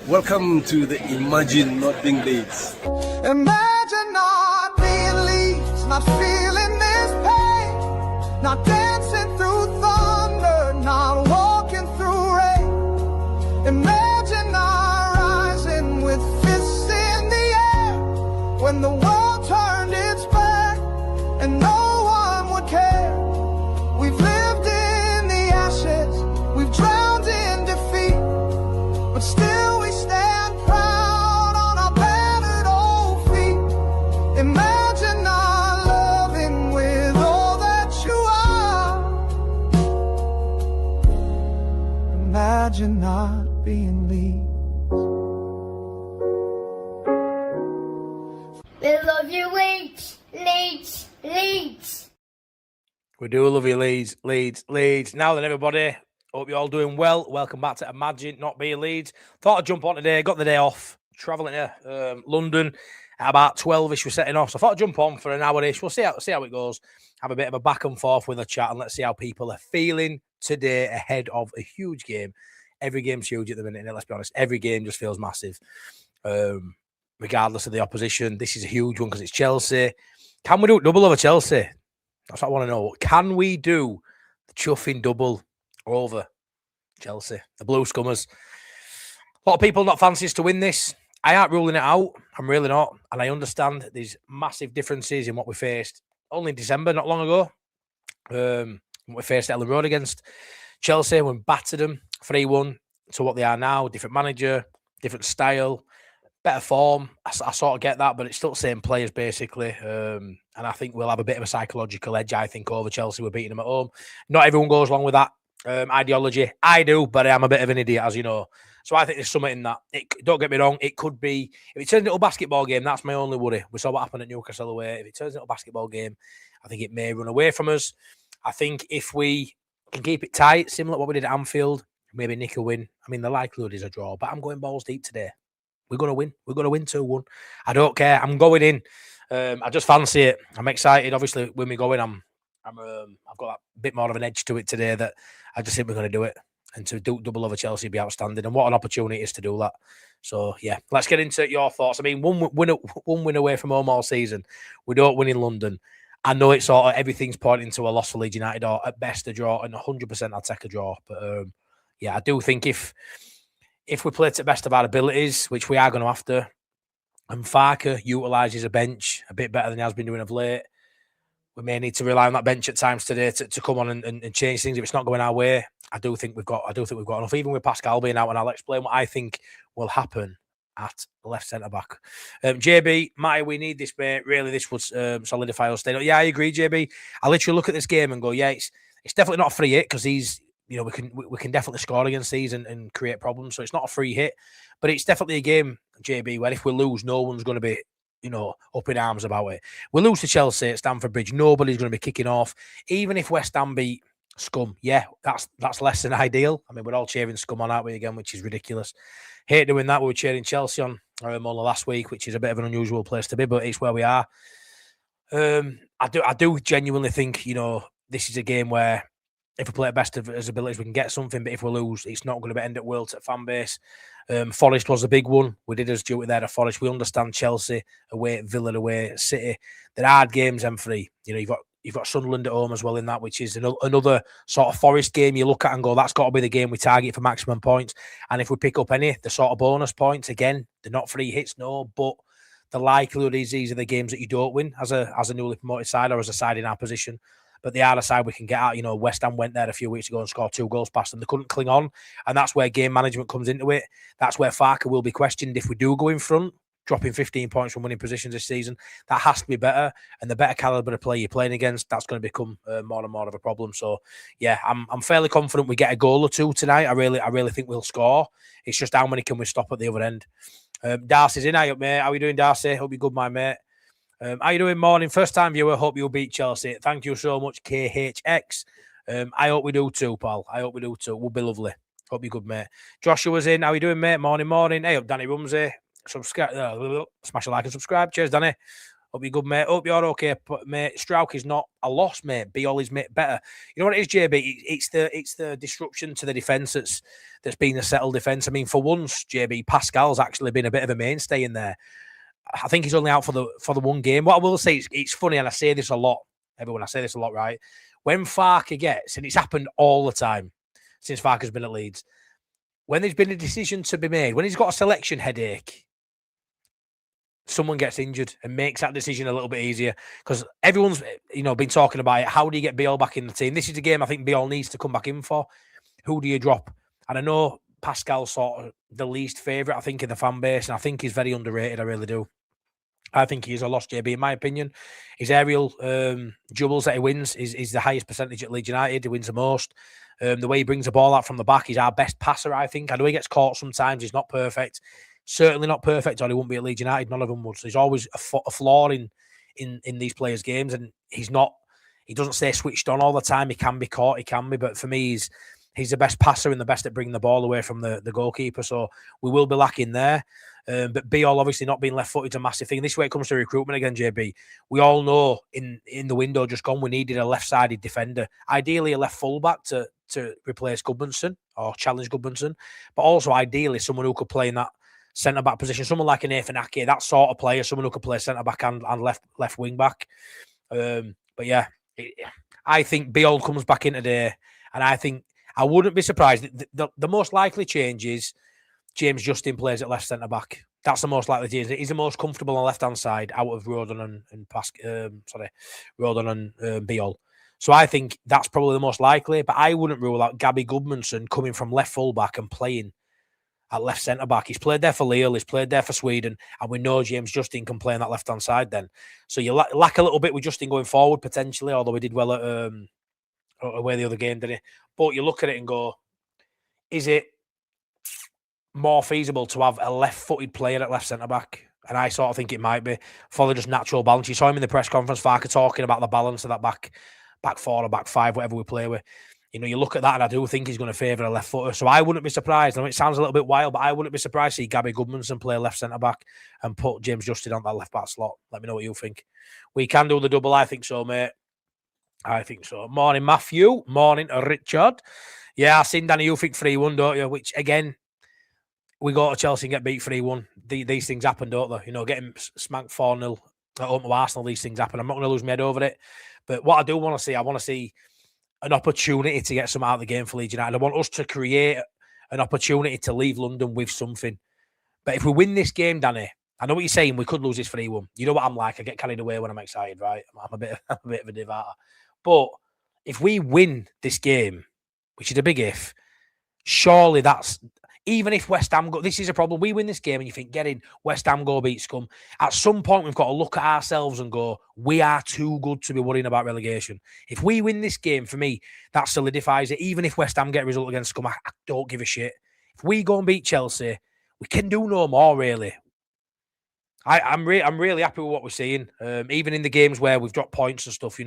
Welcome to the Imagine Not Being Leeds. Imagine not being Leeds, not feeling this pain, not dancing through thunder, not walking through rain. Imagine not rising with fists in the air when the world turned its back and no one would care. We've lived in the ashes, we've drowned in defeat, but still we stand proud on our battered old feet. Imagine not loving with all that you are. Imagine not being Leeds. We love you, Leeds, Leeds, Leeds. We do love you, Leeds, Leeds, Leeds. Now then, everybody, hope you're all doing well. Welcome back to Imagine Not Being Leeds. Thought I'd jump on today, got the day off, travelling to London at about 12ish, we're setting off. So I thought I'd jump on for an hour-ish. We'll see how it goes. Have a bit of a back and forth with a chat, and let's see how people are feeling today ahead of a huge game. Every game's huge at the minute, and let's be honest, every game just feels massive. Regardless of the opposition, this is a huge one because it's Chelsea. Can we do it double over Chelsea? That's what I want to know. Can we do the chuffing double over Chelsea? The Blue Scummers. A lot of people not fancy us to win this. I aren't ruling it out. I'm really not. And I understand there's massive differences in what we faced only in December, not long ago. We faced Ellen Road against Chelsea. We battered them 3-1 to what they are now. Different manager, different style, better form. I sort of get that, but it's still the same players, basically. And I think we'll have a bit of a psychological edge, I think, over Chelsea. We're beating them at home. Not everyone goes along with that ideology. I do, but I'm a bit of an idiot, as you know. So I think there's something in that. Don't get me wrong, it could be... If it turns into a basketball game, that's my only worry. We saw what happened at Newcastle away. If it turns into a basketball game, I think it may run away from us. I think if we can keep it tight, similar to what we did at Anfield, maybe nick a win. I mean, the likelihood is a draw, but I'm going balls deep today. We're going to win. We're going to win 2-1. I don't care. I'm going in. I just fancy it. I'm excited. Obviously, when we go in, I've got that bit more of an edge to it today that I just think we're going to do it. And to do double over Chelsea would be outstanding. And what an opportunity it is to do that. So, yeah, let's get into your thoughts. I mean, one win away from home all season. We don't win in London. I know it's sort of everything's pointing to a loss for Leeds United or at best a draw. And 100% I'll take a draw. But, yeah, I do think if we play to the best of our abilities, which we are going to have to, and Farker utilises a bench a bit better than he has been doing of late, we may need to rely on that bench at times today to come on and change things if it's not going our way. I do think we've got enough, even with Pascal being out, and I'll explain what I think will happen at left centre back. JB, Matty, we need this, mate. Really, this would solidify us staying. Yeah, I agree, JB. I literally look at this game and go, yeah, it's definitely not a free hit because these, you know, we can definitely score against these and create problems. So it's not a free hit, but it's definitely a game, JB, where if we lose, no one's going to be, you know, up in arms about it. We lose to Chelsea at Stamford Bridge, nobody's going to be kicking off. Even if West Ham beat Scum, yeah, that's less than ideal. I mean, we're all cheering Scum on, aren't we, again, which is ridiculous. Hate doing that. We were cheering Chelsea on only last week, which is a bit of an unusual place to be, but it's where we are. I do genuinely think, you know, this is a game where if we play at best of his abilities, we can get something. But if we lose, it's not going to end at will to fan base. Forest was a big one. We did us duty there at Forest. We understand Chelsea away, Villa away, City. They're hard games, M3. You know, you've got Sunderland at home as well in that, which is another sort of Forest game you look at and go, that's got to be the game we target for maximum points. And if we pick up any, the sort of bonus points, again, they're not free hits, no, but the likelihood is these are the games that you don't win as a newly promoted side or as a side in our position. But the other side we can get out. You know, West Ham went there a few weeks ago and scored 2 goals past them. They couldn't cling on. And that's where game management comes into it. That's where Farker will be questioned if we do go in front, dropping 15 points from winning positions this season. That has to be better. And the better calibre of player you're playing against, that's going to become more and more of a problem. So, yeah, I'm fairly confident we get a goal or 2 tonight. I really think we'll score. It's just how many can we stop at the other end. Darcy's in. Hi up, mate. How are you doing, Darcy? Hope you're good, my mate. How you doing, morning? First time viewer. Hope you'll beat Chelsea. Thank you so much, KHX. I hope we do too, pal. I hope we do too. Will be lovely. Hope you're good, mate. Joshua's in. How you doing, mate? Morning. Hey up, Danny Rumsey. Subscribe. Smash a like and subscribe. Cheers, Danny. Hope you're good, mate. Hope you're okay, mate. Struijk is not a loss, mate. Beal is better. You know what it is, JB? It's the disruption to the defence that's been a settled defence. I mean, for once, JB, Pascal's actually been a bit of a mainstay in there. I think he's only out for the one game. What I will say is it's funny, and I say this a lot. Everyone, I say this a lot, right? When Farke gets, and it's happened all the time since Farke's been at Leeds, when there's been a decision to be made, when he's got a selection headache, someone gets injured and makes that decision a little bit easier because everyone's, been talking about it. How do you get Beal back in the team? This is the game I think Beal needs to come back in for. Who do you drop? And I know Pascal's sort of the least favourite, I think, in the fan base, and I think he's very underrated. I really do. I think he's a lost, JB, in my opinion. His aerial dribbles that he wins is the highest percentage at Leeds United. He wins the most. The way he brings the ball out from the back, he's our best passer, I think. I know he gets caught sometimes. He's not perfect. Certainly not perfect, or he wouldn't be at Leeds United. None of them would. So there's always a flaw in these players' games, and he doesn't stay switched on all the time. He can be caught, but for me, he's the best passer and the best at bringing the ball away from the goalkeeper. So we will be lacking there. But Beal obviously not being left-footed is a massive thing. This way it comes to recruitment again, JB. We all know in the window just gone, we needed a left-sided defender. Ideally a left fullback to replace Gudmundsson or challenge Gudmundsson. But also ideally someone who could play in that centre-back position. Someone like an Nathan Ake, that sort of player. Someone who could play centre-back and left wing-back. But yeah, I think Beal comes back in today. And I think I wouldn't be surprised. The most likely change is James Justin plays at left centre back. That's the most likely change. He's the most comfortable on the left hand side out of Rodon and Beal. So I think that's probably the most likely. But I wouldn't rule out Gabby Gudmundsson coming from left full back and playing at left centre back. He's played there for Lille. He's played there for Sweden, and we know James Justin can play on that left hand side. Then, so you lack a little bit with Justin going forward potentially. Although he did well at away the other game, didn't he? But you look at it and go, is it more feasible to have a left-footed player at left centre-back? And I sort of think it might be for the just natural balance. You saw him in the press conference, Farke, talking about the balance of that back four or back five, whatever we play with. You look at that and I do think he's going to favour a left footer. So I wouldn't be surprised. I know it sounds a little bit wild, but I wouldn't be surprised to see Gabby Gudmundsson play left centre-back and put James Justin on that left-back slot. Let me know what you think. We can do the double. I think so, mate. I think so. Morning, Matthew. Morning, Richard. Yeah, I've seen Danny, you think 3-1, don't you? Which, again, we go to Chelsea and get beat 3-1. These things happen, don't they? Getting smacked 4-0 at home to Arsenal, these things happen. I'm not going to lose my head over it. But what I do want to see, I want to see an opportunity to get some out of the game for Leeds United. I want us to create an opportunity to leave London with something. But if we win this game, Danny, I know what you're saying, we could lose this 3-1. You know what I'm like. I get carried away when I'm excited, right? I'm a bit of a divater. But if we win this game, which is a big if, surely that's... Even if West Ham go, this is a problem. We win this game and you think, get in, West Ham go beat Scum. At some point, we've got to look at ourselves and go, we are too good to be worrying about relegation. If we win this game, for me, that solidifies it. Even if West Ham get a result against Scum, I don't give a shit. If we go and beat Chelsea, we can do no more, really. I'm really happy with what we're seeing. Even in the games where we've dropped points and stuff,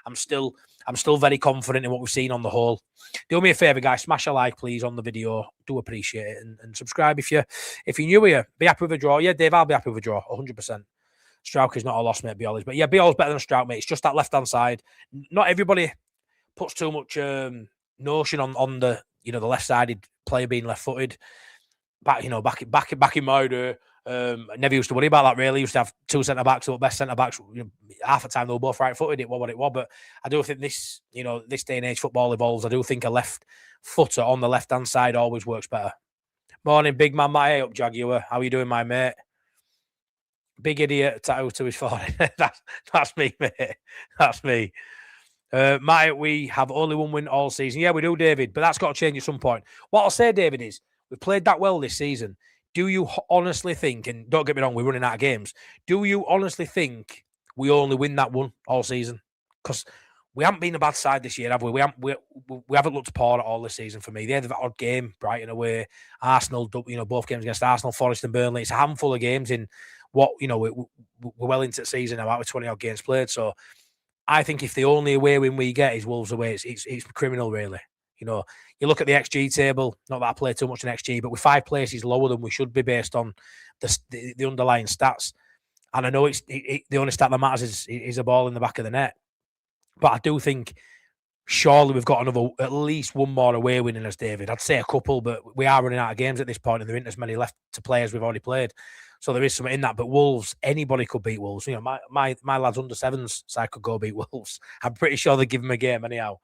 I'm still very confident in what we've seen on the whole. Do me a favour, guys, smash a like, please, on the video. Do appreciate it, and subscribe if you're new here. Be happy with a draw. Yeah, Dave, I'll be happy with a draw, 100%. Struijk is not a loss, mate. Beal is, but yeah, Beal's better than Struijk, mate. It's just that left hand side. Not everybody puts too much notion on the the left sided player being left footed. Back in my day. Never used to worry about that, really. Used to have two centre-backs, or best centre-backs. Half the time they were both right-footed. It was what it was. But I do think this day and age football evolves. I do think a left footer on the left-hand side always works better. Morning, big man. Matty up, Jaguar. How are you doing, my mate? Big idiot tattoo to his forehead. That's me, mate. That's me. Matty, we have only one win all season. Yeah, we do, David. But that's got to change at some point. What I'll say, David, is we've played that well this season. Do you honestly think, and don't get me wrong, we're running out of games. Do you honestly think we only win that one all season? Because we haven't been a bad side this year, have we? We haven't looked poor at all this season for me. They had that odd game, Brighton away, Arsenal, both games against Arsenal, Forest and Burnley. It's a handful of games in what, we're well into the season now, out with 20 odd games played. So I think if the only away win we get is Wolves away, it's criminal, really. You look at the XG table, not that I play too much in XG, but we're 5 places lower than we should be based on the underlying stats. And I know the only stat that matters is a ball in the back of the net. But I do think surely we've got at least one more away win in us, David. I'd say a couple, but we are running out of games at this point, and there isn't as many left to play as we've already played. So there is something in that. But Wolves, anybody could beat Wolves. You know, my lads under sevens side could go beat Wolves. I'm pretty sure they give them a game anyhow.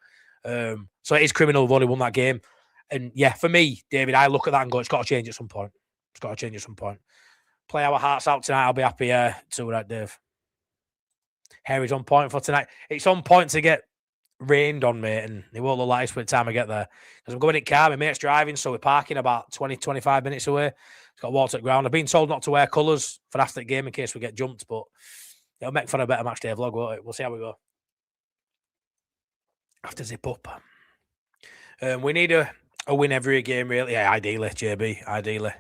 So it is criminal. We've only won that game. And yeah, for me, David, I look at that and go, it's got to change at some point. It's got to change at some point. Play our hearts out tonight. I'll be happy to that, Dave. Harry's on point for tonight. It's on point to get rained on, mate, and it won't look like this by the time I get there. Because I'm going in car, my mate's driving, so we're parking about 20, 25 minutes away. It's got water at ground. I've been told not to wear colours for after the game in case we get jumped, but it'll make for a better match day vlog, won't it? We'll see how we go. Have to zip up. We need a win every game, really. Yeah, ideally, JB, ideally.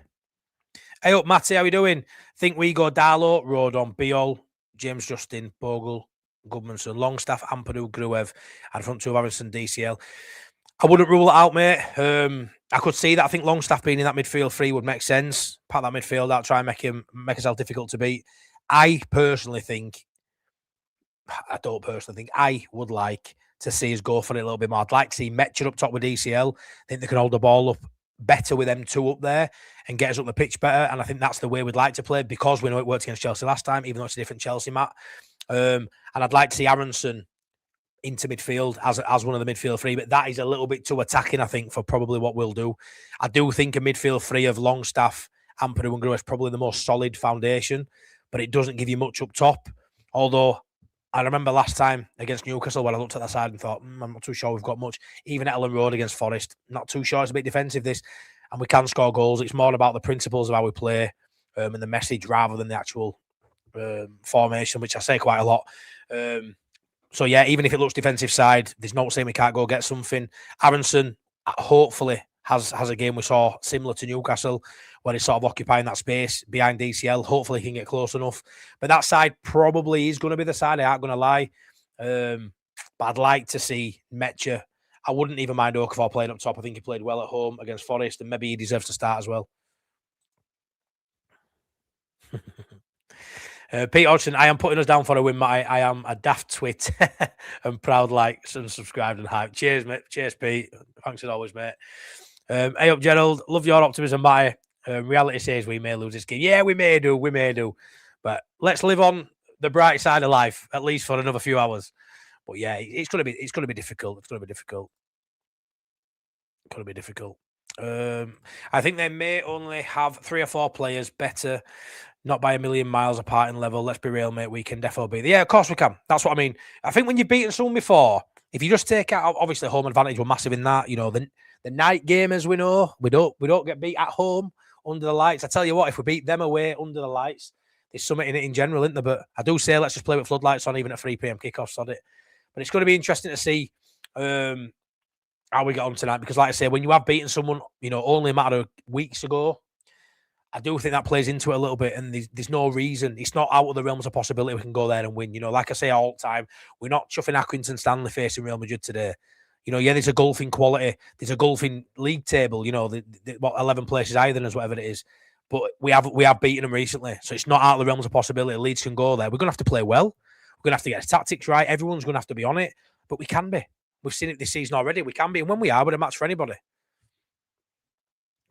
Hey up, Matty, how we doing? Think we go Darlow, Rodon, Biol, James Justin, Bogle, Goodmanson, Longstaff, Ampadu, Gruev, and front two of Aronson, DCL. I wouldn't rule it out, mate. I could see that. I think Longstaff being in that midfield three would make sense. Pat that midfield out, try and make himself difficult to beat. I don't personally think I would like to see us go for it a little bit more. I'd like to see Metcher up top with DCL. I think they can hold the ball up better with them two up there and get us up the pitch better. And I think that's the way we'd like to play because we know it worked against Chelsea last time, even though it's a different Chelsea, Matt. And I'd like to see Aronson into midfield as one of the midfield three, but that is a little bit too attacking, I think, for probably what we'll do. I do think a midfield three of Longstaff, Ampadu and Gruev is probably the most solid foundation, but it doesn't give you much up top. Although I remember last time against Newcastle when I looked at that side and thought, I'm not too sure we've got much. Even at Ellen Road against Forest, not too sure. It's a bit defensive, this, and we can score goals. It's more about the principles of how we play and the message rather than the actual formation, which I say quite a lot. So yeah, even if it looks defensive side, there's no saying we can't go get something. Aronson hopefully has a game we saw similar to Newcastle, where he's sort of occupying that space behind DCL. Hopefully he can get close enough. But that side probably is going to be the side, I aren't going to lie. But I'd like to see Metcher. I wouldn't even mind Okafor playing up top. I think he played well at home against Forest, and maybe he deserves to start as well. Pete Hodgson, I am putting us down for a win, Matt. I am a daft twit and proud likes and subscribed and hype. Cheers, mate. Cheers, Pete. Thanks as always, mate. Hey up, Gerald. Love your optimism, Matt. Reality says we may lose this game. Yeah, we may do. We may do. But let's live on the bright side of life, at least for another few hours. But yeah, it's gonna be difficult. It's gonna be difficult. I think they may only have 3 or 4 players better, not by a million miles apart in level. Let's be real, mate. We can definitely beat. Yeah, of course we can. That's what I mean. I think when you've beaten someone before, if you just take out, obviously home advantage, we're massive in that. You know, the night gamers, we know we don't get beat at home under the lights. I tell you what, if we beat them away under the lights, there's something in it in general, isn't there? But I do say let's just play with floodlights on, even at 3 p.m. kickoffs on it. But it's going to be interesting to see how we get on tonight, because like I say, when you have beaten someone, you know, only a matter of weeks ago, I do think that plays into it a little bit, and there's no reason. It's not out of the realms of possibility we can go there and win. You know, like I say all the time, we're not chuffing Accrington Stanley facing Real Madrid today. You know, yeah, there's a golfing quality. There's a golfing league table, you know, what 11 places higher than us, whatever it is. But we have beaten them recently. So it's not out of the realms of possibility. Leeds can go there. We're going to have to play well. We're going to have to get tactics right. Everyone's going to have to be on it. But we can be. We've seen it this season already. We can be. And when we are, we're a match for anybody.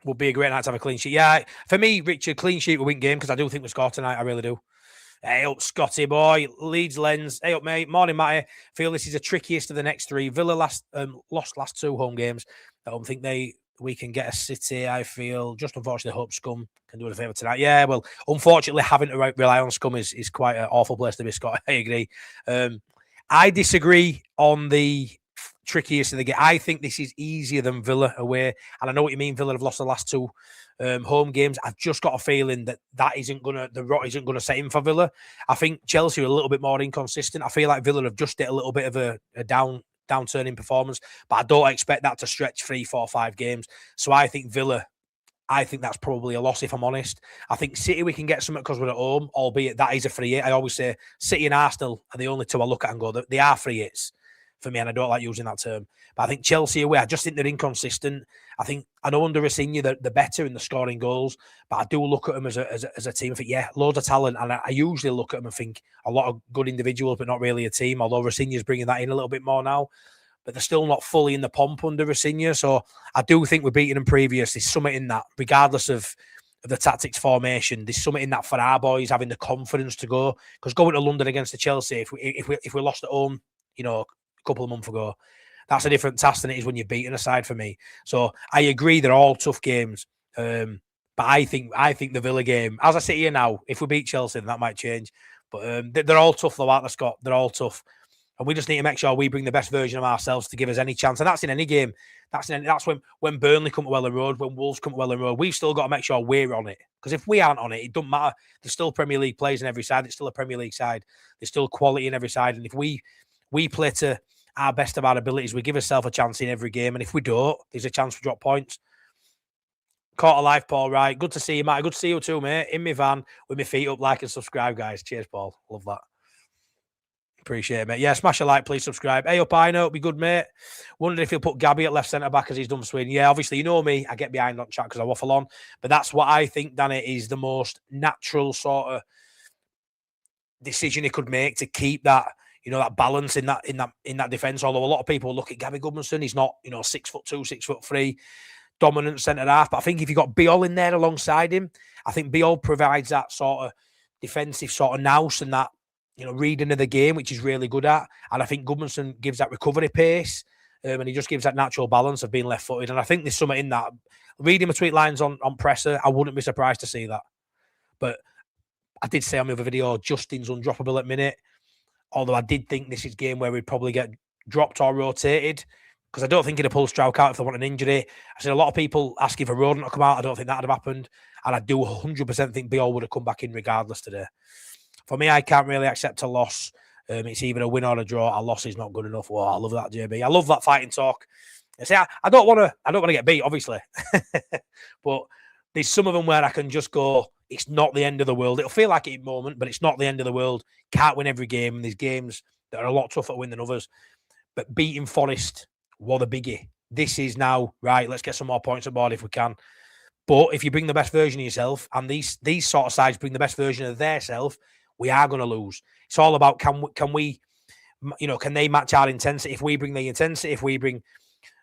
Would be a great night to have a clean sheet. Yeah, for me, Richard, clean sheet will win game, because I do think we score tonight. I really do. Hey up, Scotty boy. Leeds lens. Hey up, mate. Morning, Matty. Feel this is the trickiest of the next 3. Villa lost last 2 home games. I don't think we can get a City. I feel just unfortunately hope Scum can do us a favour tonight. Yeah, well, unfortunately having to rely on Scum is quite an awful place to be, Scott. I agree. I disagree on the trickiest of the game. I think this is easier than Villa away, and I know what you mean. Villa have lost the last 2 home games. I've just got a feeling that the rot isn't gonna set in for Villa. I think Chelsea are a little bit more inconsistent. I feel like Villa have just hit a little bit of a downturn in performance, but I don't expect that to stretch 3, 4, 5 games. So I think Villa, that's probably a loss, if I'm honest. I think City, we can get something because we're at home, albeit that is a free hit. I always say City and Arsenal are the only 2 I look at and go, they are free hits. for me, and I don't like using that term. But I think Chelsea away, I just think they're inconsistent. I know under Rosenior they're better in the scoring goals, but I do look at them as a team. I think, yeah, loads of talent, and I usually look at them and think a lot of good individuals, but not really a team. Although Rosenior's bringing that in a little bit more now, but they're still not fully in the pomp under Rosenior. So I do think we're beating them previous. There's something in that, regardless of the tactics formation. There's something in that for our boys having the confidence to go. Because going to London against the Chelsea, if we lost at home, a couple of months ago, that's a different task than it is when you're beating a side for me. So I agree they're all tough games. But I think the Villa game, as I sit here now, if we beat Chelsea, then that might change. But they're all tough though, aren't they, Scott? They're all tough. And we just need to make sure we bring the best version of ourselves to give us any chance. And that's in any game. That's when Burnley come to Welling Road, when Wolves come to Welling Road. We've still got to make sure we're on it. Because if we aren't on it, it doesn't matter. There's still Premier League players in every side. It's still a Premier League side. There's still quality in every side. And if we play to our best of our abilities, we give ourselves a chance in every game. And if we don't, there's a chance we drop points. Caught alive, Paul, right? Good to see you, Matt. Good to see you too, mate. In my van with my feet up, like and subscribe, guys. Cheers, Paul. Love that. Appreciate it, mate. Yeah, smash a like, please subscribe. Hey, up, I know, be good, mate. Wondered if he'll put Gabby at left centre back as he's done for Sweden. Yeah, obviously, you know me. I get behind on chat because I waffle on. But that's what I think, Danny, is the most natural sort of decision he could make to keep that, that balance in that defence. Although a lot of people look at Gabby Goodmanson, he's not, 6'2", 6'3", dominant centre half. But I think if you got Biol in there alongside him, I think Biol provides that sort of defensive sort of nous and that, reading of the game, which he's really good at. And I think Goodmanson gives that recovery pace, and he just gives that natural balance of being left-footed. And I think there's something in that. Reading between lines on presser, I wouldn't be surprised to see that. But I did say on the other video, Justin's undroppable at minute. Although I did think this is a game where we'd probably get dropped or rotated, because I don't think he'd have pulled Struijk out if they want an injury. I seen a lot of people asking for Roden to come out. I don't think that would have happened. And I do 100% think Biol would have come back in regardless today. For me, I can't really accept a loss. It's either a win or a draw. A loss is not good enough. Well, I love that, JB. I love that fighting talk. I don't want to get beat, obviously. But there's some of them where I can just go, it's not the end of the world. It'll feel like it in a moment, but it's not the end of the world. Can't win every game. And there's games that are a lot tougher to win than others. But beating Forest was the biggie. This is now, right, let's get some more points on board if we can. But if you bring the best version of yourself, and these sort of sides bring the best version of their self, we are going to lose. It's all about can they match our intensity? If we bring the intensity, if we bring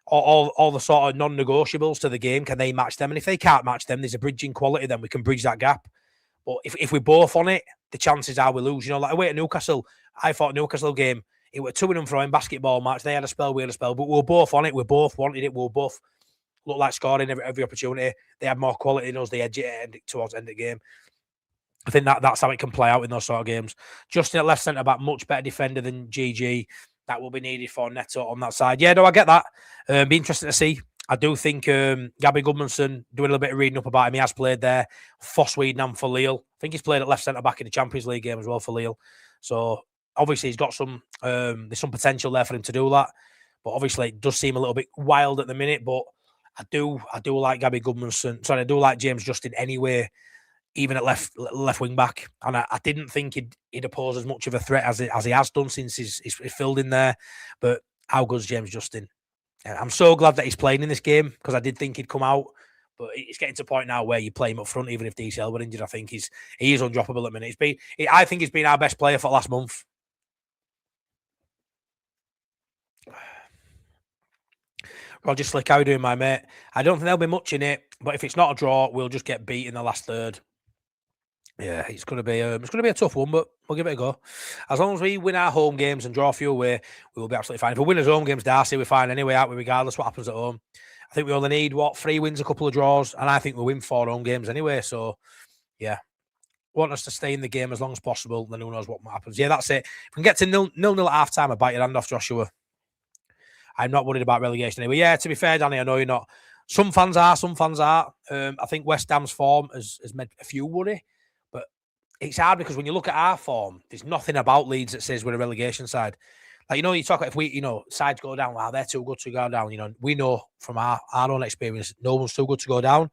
all the sort of non-negotiables to the game, can they match them? And if they can't match them, there's a bridging quality, then we can bridge that gap. But if we're both on it, the chances are we lose. Like away at Newcastle, I thought Newcastle game, it was 2 and 4 basketball match. They had a spell, we had a spell, but we were both on it. We both wanted it. We were both looked like scoring every opportunity. They had more quality than us. They edged it towards the end of the game. I think that's how it can play out in those sort of games. Justin at left centre back, much better defender than GG. That will be needed for Neto on that side. Yeah, no, I get that. Be interesting to see. I do think Gabby Goodmanson, doing a little bit of reading up about him, he has played there for Sweden and for Lille. I think he's played at left centre back in the Champions League game as well for Lille. So obviously he's got there's some potential there for him to do that. But obviously it does seem a little bit wild at the minute. But I do like Gabby Goodmanson. Sorry, I do like James Justin anyway, even at left wing back. And I didn't think he'd pose as much of a threat as he has done since he's filled in there. But how good's James Justin? I'm so glad that he's playing in this game, because I did think he'd come out. But it's getting to a point now where you play him up front, even if DCL were injured. I think he is undroppable at the minute. I think he's been our best player for the last month. Roger Slick, how are you doing, my mate? I don't think there'll be much in it, but if it's not a draw, we'll just get beat in the last third. Yeah, it's going to be a tough one, but we'll give it a go. As long as we win our home games and draw a few away, we will be absolutely fine. If we win our home games, Darcy, we're fine anyway, aren't we, regardless what happens at home. I think we only need, 3 wins, a couple of draws, and I think we'll win 4 home games anyway. So, yeah. Want us to stay in the game as long as possible, then who knows what happens. Yeah, that's it. If we can get to 0-0 at half-time, I bite your hand off, Joshua. I'm not worried about relegation anyway. Yeah, to be fair, Danny, I know you're not. Some fans are, some fans aren't. I think West Ham's form has made a few worry. But it's hard because when you look at our form, there's nothing about Leeds that says we're a relegation side. Like, you talk about if we, sides go down, wow, they're too good to go down. We know from our own experience, no one's too good to go down.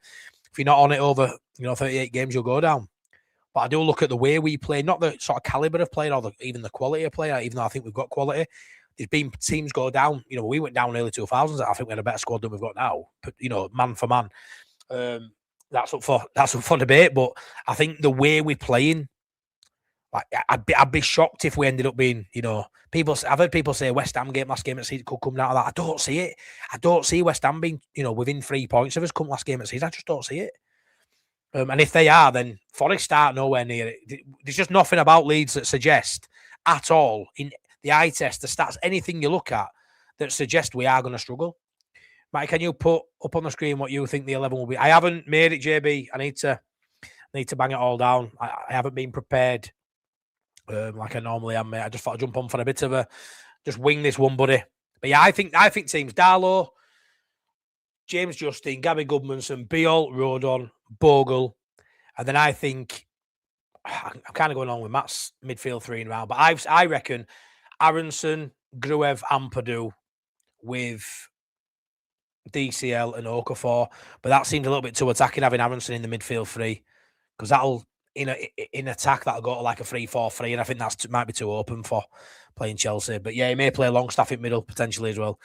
If you're not on it over, 38 games, you'll go down. But I do look at the way we play, not the sort of calibre of play or even the quality of play, even though I think we've got quality. there's been teams go down. You know, we went down early 2000s. I think we had a better squad than we've got now. But, you know, man for man, that's up for debate. But I think the way we're playing, like, I'd be shocked if we ended up being, you know, I've heard people say West Ham game last game at season could come down to that. I don't see it. I don't see West Ham being, you know, within 3 points of us come last game at season. I just don't see it. And if they are, then Forest start nowhere near it. There's just nothing about Leeds that suggests at all in the eye test, the stats, anything you look at that suggests we are going to struggle. Mike, can you put up on the screen what you think the 11 will be? I haven't made it, JB. I need to bang it all down. I haven't been prepared like I normally am, mate. I just thought I'd jump on for a bit of just wing this one, buddy. But yeah, I think teams Darlow, James Justin, Gabby Goodmanson, Beal, Rodon, Bogle, and then I think I'm kind of going on with Matt's midfield 3 in round, but I reckon Aronson, Gruev, and Purdue with DCL and Okafor, but that seems a little bit too attacking having Aronson in the midfield 3 because that'll in attack that'll go to like a 3-4-3, and I think might be too open for playing Chelsea. But yeah, he may play Longstaff in middle potentially as well.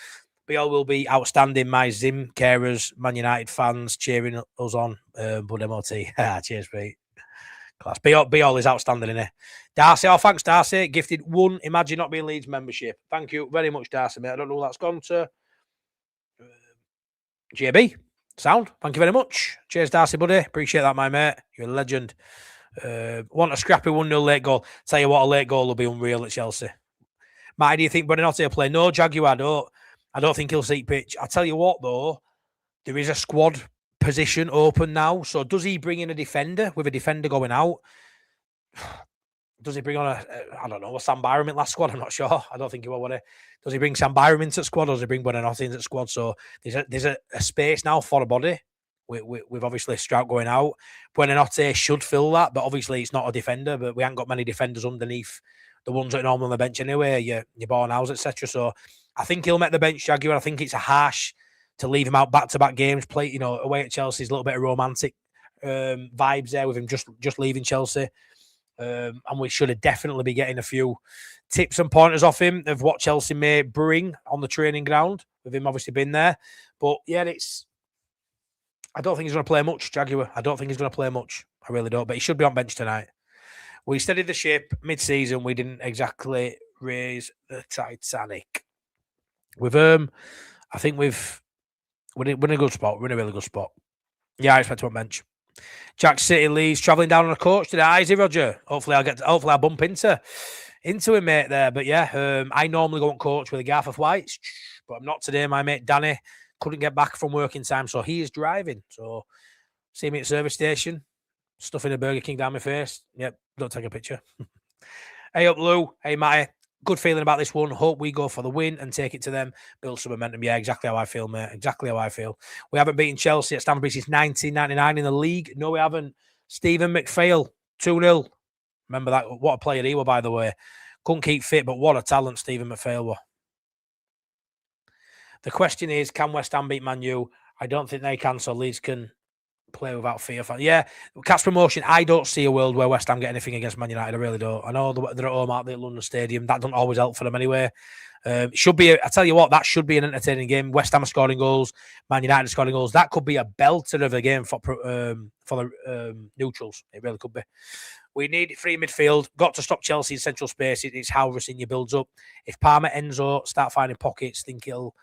Biol will be outstanding. My Zim carers, Man United fans cheering us on. Bud MOT. Cheers, mate. Class. Biol is outstanding in here. Darcy, thanks, Darcy. Gifted 1 Imagine Not Being Leeds membership. Thank you very much, Darcy, mate. I don't know who that's gone to. JB. Sound. Thank you very much. Cheers, Darcy, buddy. Appreciate that, my mate. You're a legend. Want a scrappy 1-0 late goal. Tell you what, a late goal will be unreal at Chelsea. Matt, do you think Buonanotte will play? No, Jaguar, I don't think he'll seek pitch. I'll tell you what, though, there is a squad position open now. So does he bring in a defender with a defender going out? Does he bring on a Sam Byram in last squad? I'm not sure. I don't think he will, would he? Does he bring Sam Byram into the squad or does he bring Buonanotte into the squad? So there's a space now for a body. With obviously Struijk going out. Buonanotte should fill that, but obviously it's not a defender, but we haven't got many defenders underneath the ones that are normally on the bench anyway, your Bornhouse, etc. So I think he'll make the bench, Jaguar. I think it's a harsh to leave him out back-to-back games, play, you know, away at Chelsea's a little bit of romantic vibes there with him just leaving Chelsea. And we should definitely be getting a few tips and pointers off him of what Chelsea may bring on the training ground, with him obviously been there. But yeah, I don't think he's going to play much, Jaguar. I don't think he's going to play much. I really don't. But he should be on bench tonight. We steadied the ship mid-season. We didn't exactly raise the Titanic. With I think we're in a good spot. We're in a really good spot. Yeah, I expect him on bench. Jack City Leeds travelling down on a coach today. Is he, Roger? Hopefully I'll bump into him, mate, there. But yeah, I normally go on coach with a Gareth White, but I'm not today. My mate Danny couldn't get back from work in time, so he is driving. So see me at service station, stuffing a Burger King down my face. Yep, don't take a picture. Hey up, Lou. Hey, Matty. Good feeling about this one. Hope we go for the win and take it to them. Build some momentum. Yeah, exactly how I feel, mate. Exactly how I feel. We haven't beaten Chelsea at Stamford Bridge since 1999 in the league. No, we haven't. Stephen McPhail, 2-0. Remember that? What a player he was, by the way. Couldn't keep fit, but what a talent Stephen McPhail was. The question is, can West Ham beat Man U? I don't think they can, so Leeds can play without fear. Yeah, Cats promotion, I don't see a world where West Ham get anything against Man United. I really don't. I know they're at home out there at London Stadium. That doesn't always help for them anyway. Should be, I tell you what, that should be an entertaining game. West Ham are scoring goals, Man United are scoring goals. That could be a belter of a game for the neutrals. It really could be. We need free midfield. Got to stop Chelsea in central space. It's how Rosinha builds up. If Palmer, Enzo start finding pockets, think it'll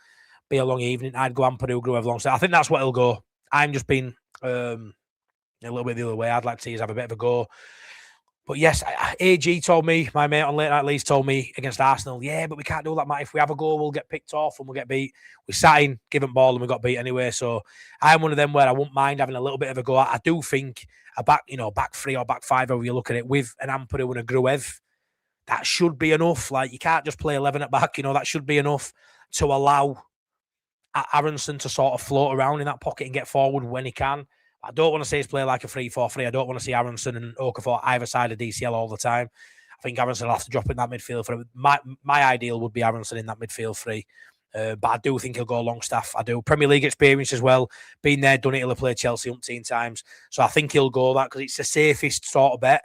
be a long evening. I'd go Ampadu, Gruev alongside. I think that's what he'll go. I'm just being a little bit the other way. I'd like to see us have a bit of a go. But yes, AG told me, my mate on Late Night Leeds told me against Arsenal, yeah, but we can't do that, Matt. If we have a goal, we'll get picked off and we'll get beat. We sat in, given ball, and we got beat anyway. So I'm one of them where I wouldn't mind having a little bit of a go. I do think a back 3 or back 5, however you look at it, with an Ampadu and a Gruev, that should be enough. Like, you can't just play 11 at back. That should be enough to allow Aronson to sort of float around in that pocket and get forward when he can. I don't want to see us play like a 3-4-3. I don't want to see Aronson and Okafor either side of DCL all the time. I think Aronson will have to drop in that midfield. For my ideal would be Aronson in that midfield 3. But I do think he'll go Longstaff. I do. Premier League experience as well. Been there, done it. He'll have played Chelsea umpteen times. So I think he'll go that because it's the safest sort of bet.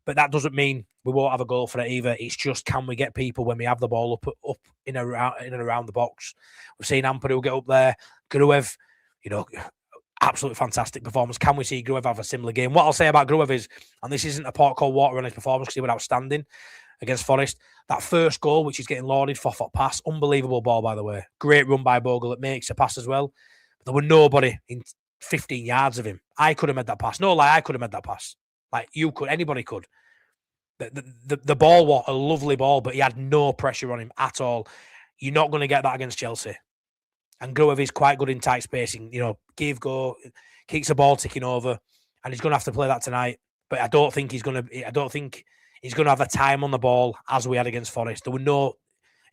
But that doesn't mean we won't have a goal for it either. It's just, can we get people when we have the ball up in and around the box? We've seen Ampadu get up there. Gruev, absolutely fantastic performance. Can we see Gruev have a similar game? What I'll say about Gruev is, and this isn't a pot cold water on his performance because he was outstanding against Forest. That first goal, which is getting lauded, 4-foot pass, unbelievable ball, by the way. Great run by Bogle. It makes a pass as well. But there were nobody in 15 yards of him. I could have made that pass. No lie, I could have made that pass. Like, you could, anybody could. The ball was a lovely ball, but he had no pressure on him at all. You're not going to get that against Chelsea. And Gruev is quite good in tight spacing. Give, go, keeps the ball ticking over, and he's going to have to play that tonight. But I don't think he's going to have the time on the ball as we had against Forest. There were no,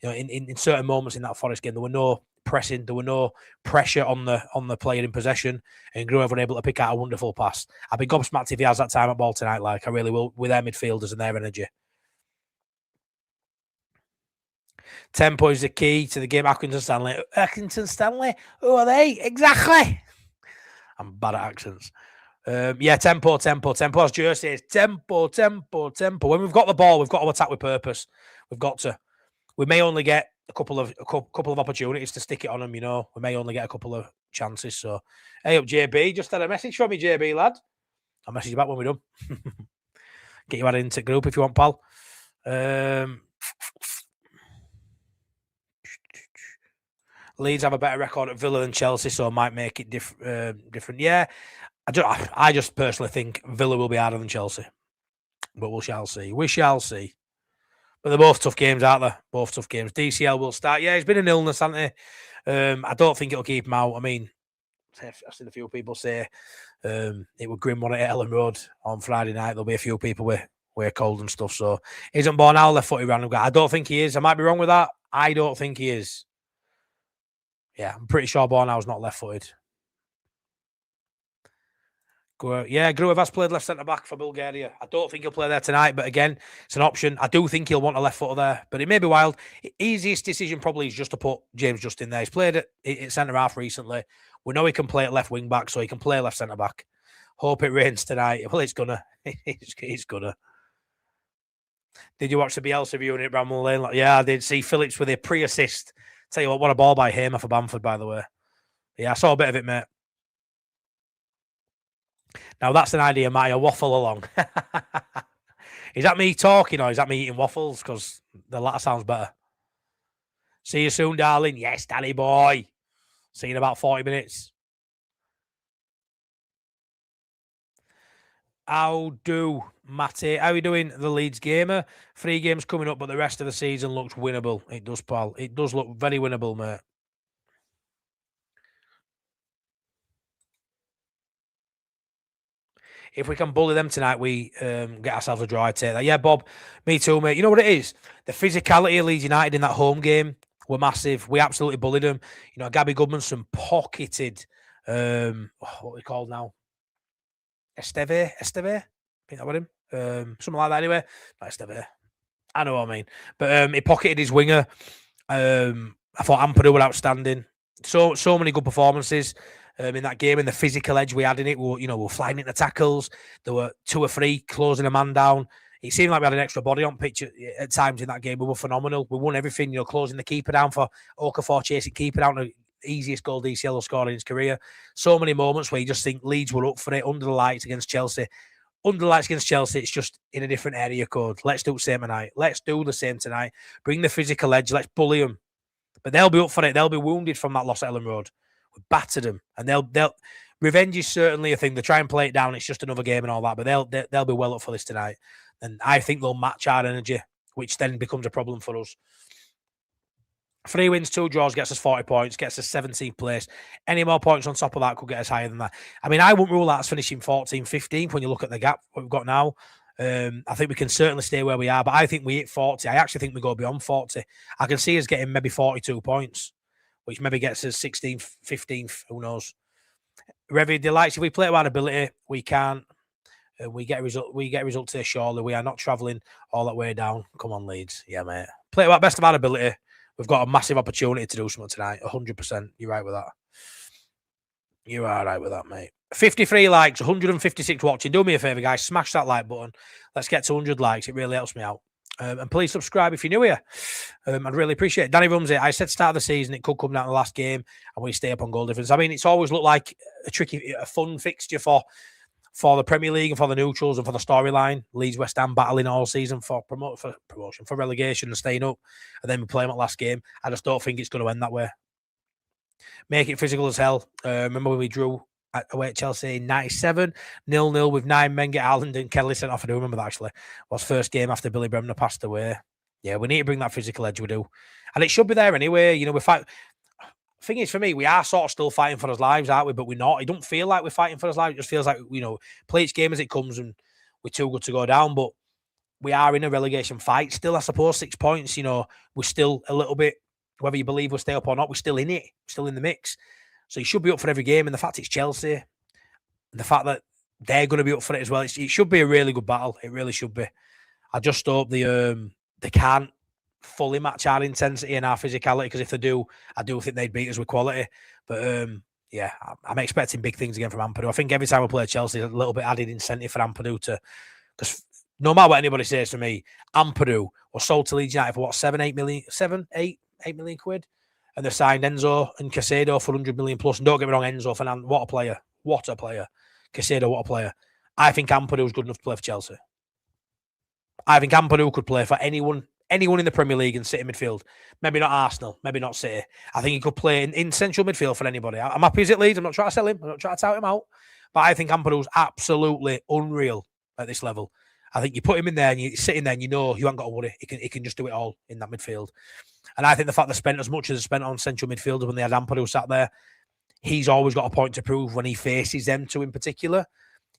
in certain moments in that Forest game, there were no pressing, there were no pressure on the player in possession, and Gruev were able to pick out a wonderful pass. I'd be gobsmacked if he has that time at ball tonight, like I really will, with their midfielders and their energy. Tempo is the key to the game. Accrington Stanley? Who are they? Exactly. I'm bad at accents. Tempo. Tempo's jersey is tempo. When we've got the ball, we've got to attack with purpose. We've got to. We may only get a couple of opportunities to stick it on them, We may only get a couple of chances. So, hey up, JB. Just had a message from me, JB, lad. I'll message you back when we're done. Get you added into group if you want, pal. Leeds have a better record at Villa than Chelsea, so might make it different. Yeah, I just personally think Villa will be harder than Chelsea, but we shall see. But they're both tough games, aren't they? Both tough games. DCL will start. Yeah, he's been an illness, hasn't he? I don't think it'll keep him out. I mean, I've seen a few people say it was grim one at Ellen Road on Friday night. There'll be a few people with cold and stuff. So isn't Bornau left-footed random guy? I don't think he is. I might be wrong with that. I don't think he is. Yeah, I'm pretty sure Bornau's not left-footed. Gruev has played left centre-back for Bulgaria. I don't think he'll play there tonight, but again, it's an option. I do think he'll want a left footer there, but it may be wild. Easiest decision probably is just to put James Justin there. He's played at centre-half recently. We know he can play at left wing-back, so he can play left centre-back. Hope it rains tonight. Well, it's gonna. It's gonna. Did you watch the Bielsa viewing at Bramall Lane? Yeah, I did. See Phillips with a pre-assist. Tell you what a ball by Hamer for Bamford, by the way. Yeah, I saw a bit of it, mate. Now, that's an idea, Matty, a waffle along. Is that me talking or is that me eating waffles? Because the latter sounds better. See you soon, darling. Yes, Daddy boy. See you in about 40 minutes. How do, Matty? How are you doing, the Leeds gamer? 3 games coming up, but the rest of the season looks winnable. It does, pal. It does look very winnable, mate. If we can bully them tonight, we get ourselves a draw. I'd take that. Yeah, Bob, me too, mate. You know what it is? The physicality of Leeds United in that home game were massive. We absolutely bullied them. Gabby Goodmanson pocketed, what we call now? Esteve? I think that was him. Something like that anyway. Not Esteve. I know what I mean. But he pocketed his winger. I thought Ampadu were outstanding. So many good performances. In that game, and the physical edge we had in it, we were flying into tackles. There were 2 or 3 closing a man down. It seemed like we had an extra body on pitch at times in that game. We were phenomenal. We won everything, closing the keeper down for Okafor, chasing keeper down, the easiest goal DCL will score in his career. So many moments where you just think Leeds were up for it under the lights against Chelsea. Under the lights against Chelsea, it's just in a different area code. Let's do the same tonight. Bring the physical edge. Let's bully them. But they'll be up for it. They'll be wounded from that loss at Ellen Road. We battered them, and they'll revenge is certainly a thing. They try and play it down. It's just another game and all that, but they'll be well up for this tonight, and I think they'll match our energy, which then becomes a problem for us. 3 wins, 2 draws gets us 40 points, gets us 17th place. Any more points on top of that could get us higher than that. I mean, I wouldn't rule out us finishing 14th, 15th when you look at the gap what we've got now. I think we can certainly stay where we are, but I think we hit 40. I actually think we go beyond 40. I can see us getting maybe 42 points. Which maybe gets us 16th, 15th, who knows. Revy delights. If we play to our ability, we can't. We get a result today, surely. We are not travelling all that way down. Come on, Leeds. Yeah, mate. Play to our best of our ability. We've got a massive opportunity to do something tonight. 100%. You're right with that. You're all right with that, mate. 53 likes, 156 watching. Do me a favour, guys. Smash that like button. Let's get to 100 likes. It really helps me out. And please subscribe if you're new here. I'd really appreciate it. Danny Rumsey, I said start of the season, it could come down to the last game and we stay up on goal difference. I mean, it's always looked like a fun fixture for the Premier League and for the neutrals and for the storyline. Leeds West Ham battling all season for promotion, for relegation and staying up. And then we play them at last game. I just don't think it's going to end that way. Make it physical as hell. Remember when we drew away at Chelsea in 97, 0-0 with 9 men, get Haaland and Kelly sent off. I do remember that actually. Was first game after Billy Bremner passed away. Yeah, we need to bring that physical edge, we do. And it should be there anyway. You know, we fight. Thing is, for me, we are sort of still fighting for our lives, aren't we? But we're not. It don't feel like we're fighting for our lives. It just feels like, you know, play each game as it comes and we're too good to go down. But we are in a relegation fight still, I suppose. 6 points, you know, we're still a little bit, whether you believe we'll stay up or not, we're still in it. We're still in the mix. So you should be up for every game. And the fact it's Chelsea, and the fact that they're going to be up for it as well, it should be a really good battle. It really should be. I just hope they can't fully match our intensity and our physicality, because if they do, I do think they'd beat us with quality. But yeah, I'm expecting big things again from Ampadu. I think every time we play Chelsea, a little bit added incentive for Ampadu to, because no matter what anybody says to me, Ampadu was sold to Leeds United for what, 8 million quid, and they signed Enzo and Caicedo for 100 million plus. And don't get me wrong, Enzo Fernandez, what a player, Caicedo, what a player. I think Ampadu's good enough to play for Chelsea. I think Ampadu could play for anyone in the Premier League and sit in midfield. Maybe not Arsenal, maybe not City. I think he could play in central midfield for anybody. I'm happy he's at Leeds. I'm not trying to sell him. I'm not trying to tout him out. But I think Ampadu's absolutely unreal at this level. I think you put him in there and you sit in there and you know you haven't got to worry. He can just do it all in that midfield. And I think the fact they spent as much as they spent on central midfielders when they had Ampadu sat there, he's always got a point to prove when he faces them two in particular.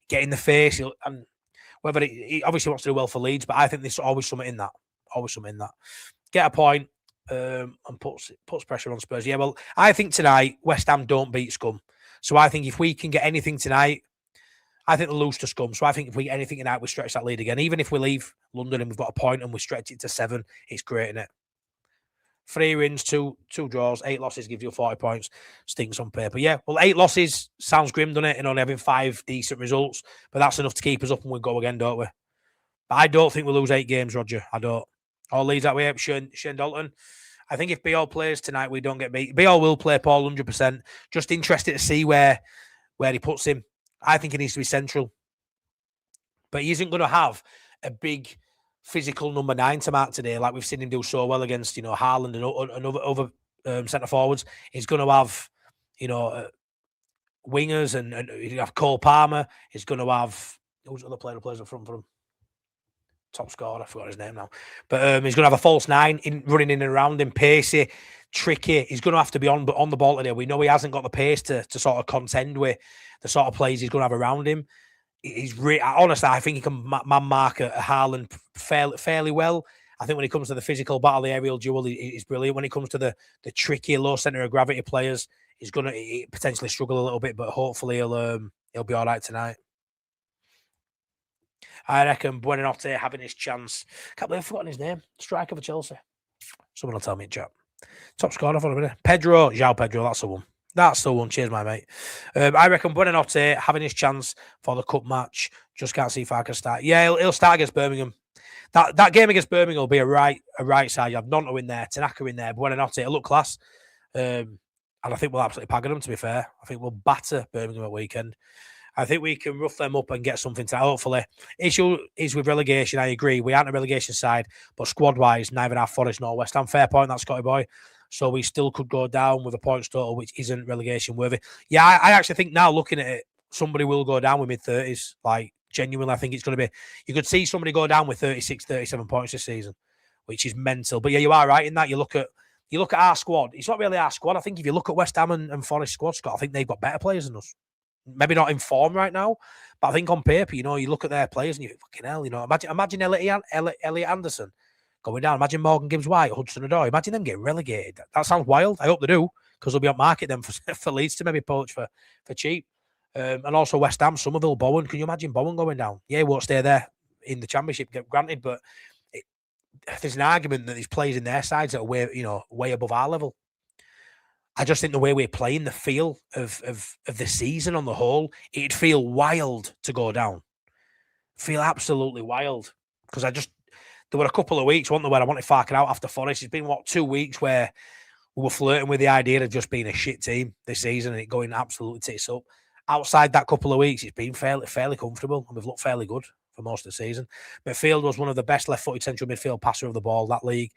Get in the face. And whether he obviously wants to do well for Leeds, but I think there's always something in that. Get a point and puts pressure on Spurs. Yeah, well, I think tonight West Ham don't beat Scum. So I think if we can get anything tonight, I think they'll lose to Scum. So I think if we get anything tonight, we stretch that lead again. Even if we leave London and we've got a point and we stretch it to 7, it's great, isn't it? 3 wins, 2 draws, 8 losses gives you 40 points. Stinks on paper. Yeah, well, 8 losses sounds grim, doesn't it? And only having 5 decent results. But that's enough to keep us up and we go again, don't we? But I don't think we'll lose 8 games, Roger. I don't. All leads that way up. Shane Dalton. I think if BL plays tonight, we don't get beat. BL will play Paul 100%. Just interested to see where he puts him. I think he needs to be central. But he isn't going to have a big physical number 9 to mark today, like we've seen him do so well against, you know, Haaland and other centre forwards. He's going to have, you know, wingers and you have Cole Palmer. He's going to have, who's the other player who plays up front for him? Top scorer, I forgot his name now. But he's going to have a false 9 running in and around him, pacey, tricky. He's going to have to be on the ball today. We know he hasn't got the pace to sort of contend with the sort of plays he's going to have around him. Honestly, I think he can mark a Haaland fairly well. I think when it comes to the physical battle, the aerial duel, he's brilliant. When it comes to the tricky low centre of gravity players, he's going to potentially struggle a little bit, but hopefully he'll be all right tonight. I reckon Buonanotte having his chance. Can't believe I've forgotten his name. Striker for Chelsea. Someone will tell me in chat. Top scorer for a minute. João Pedro, that's the one. That's the one. Cheers, my mate. I reckon Buonanotte having his chance for the cup match. Just can't see if I can start. Yeah, he'll start against Birmingham. That game against Birmingham will be a right side. You have Nonto in there, Tanaka in there, Buonanotte. It'll look class. And I think we'll absolutely pagger them, to be fair. I think we'll batter Birmingham at weekend. I think we can rough them up and get something to hopefully. Issue is with relegation, I agree. We aren't a relegation side, but squad-wise, neither are Forest nor West Ham. Fair point, that Scotty boy. So we still could go down with a points total, which isn't relegation worthy. Yeah, I actually think now, looking at it, somebody will go down with mid-30s. Like, genuinely, I think it's going to be... You could see somebody go down with 36, 37 points this season, which is mental. But yeah, you are right in that. You look at our squad. It's not really our squad. I think if you look at West Ham and Forest squad, Scott, I think they've got better players than us. Maybe not in form right now, but I think on paper, you know, you look at their players and you think, fucking hell, you know, imagine Elliot Anderson going down. Imagine Morgan Gibbs-White, Hudson-Odoi. Imagine them getting relegated. That sounds wild. I hope they do, because they'll be on market then for Leeds to maybe poach for cheap. And also West Ham, Somerville, Bowen. Can you imagine Bowen going down? Yeah, he won't stay there in the Championship, granted, but there's an argument that there's players in their sides that are way above our level. I just think the way we're playing, the feel of the season on the whole, it'd feel wild to go down. Feel absolutely wild. Because there were a couple of weeks, weren't there, where I wanted Farken out after Forest. It's been, 2 weeks where we were flirting with the idea of just being a shit team this season and it going absolutely tits up. Outside that couple of weeks, it's been fairly comfortable and we've looked fairly good for most of the season. Midfield was one of the best left-footed central midfield passer of the ball that league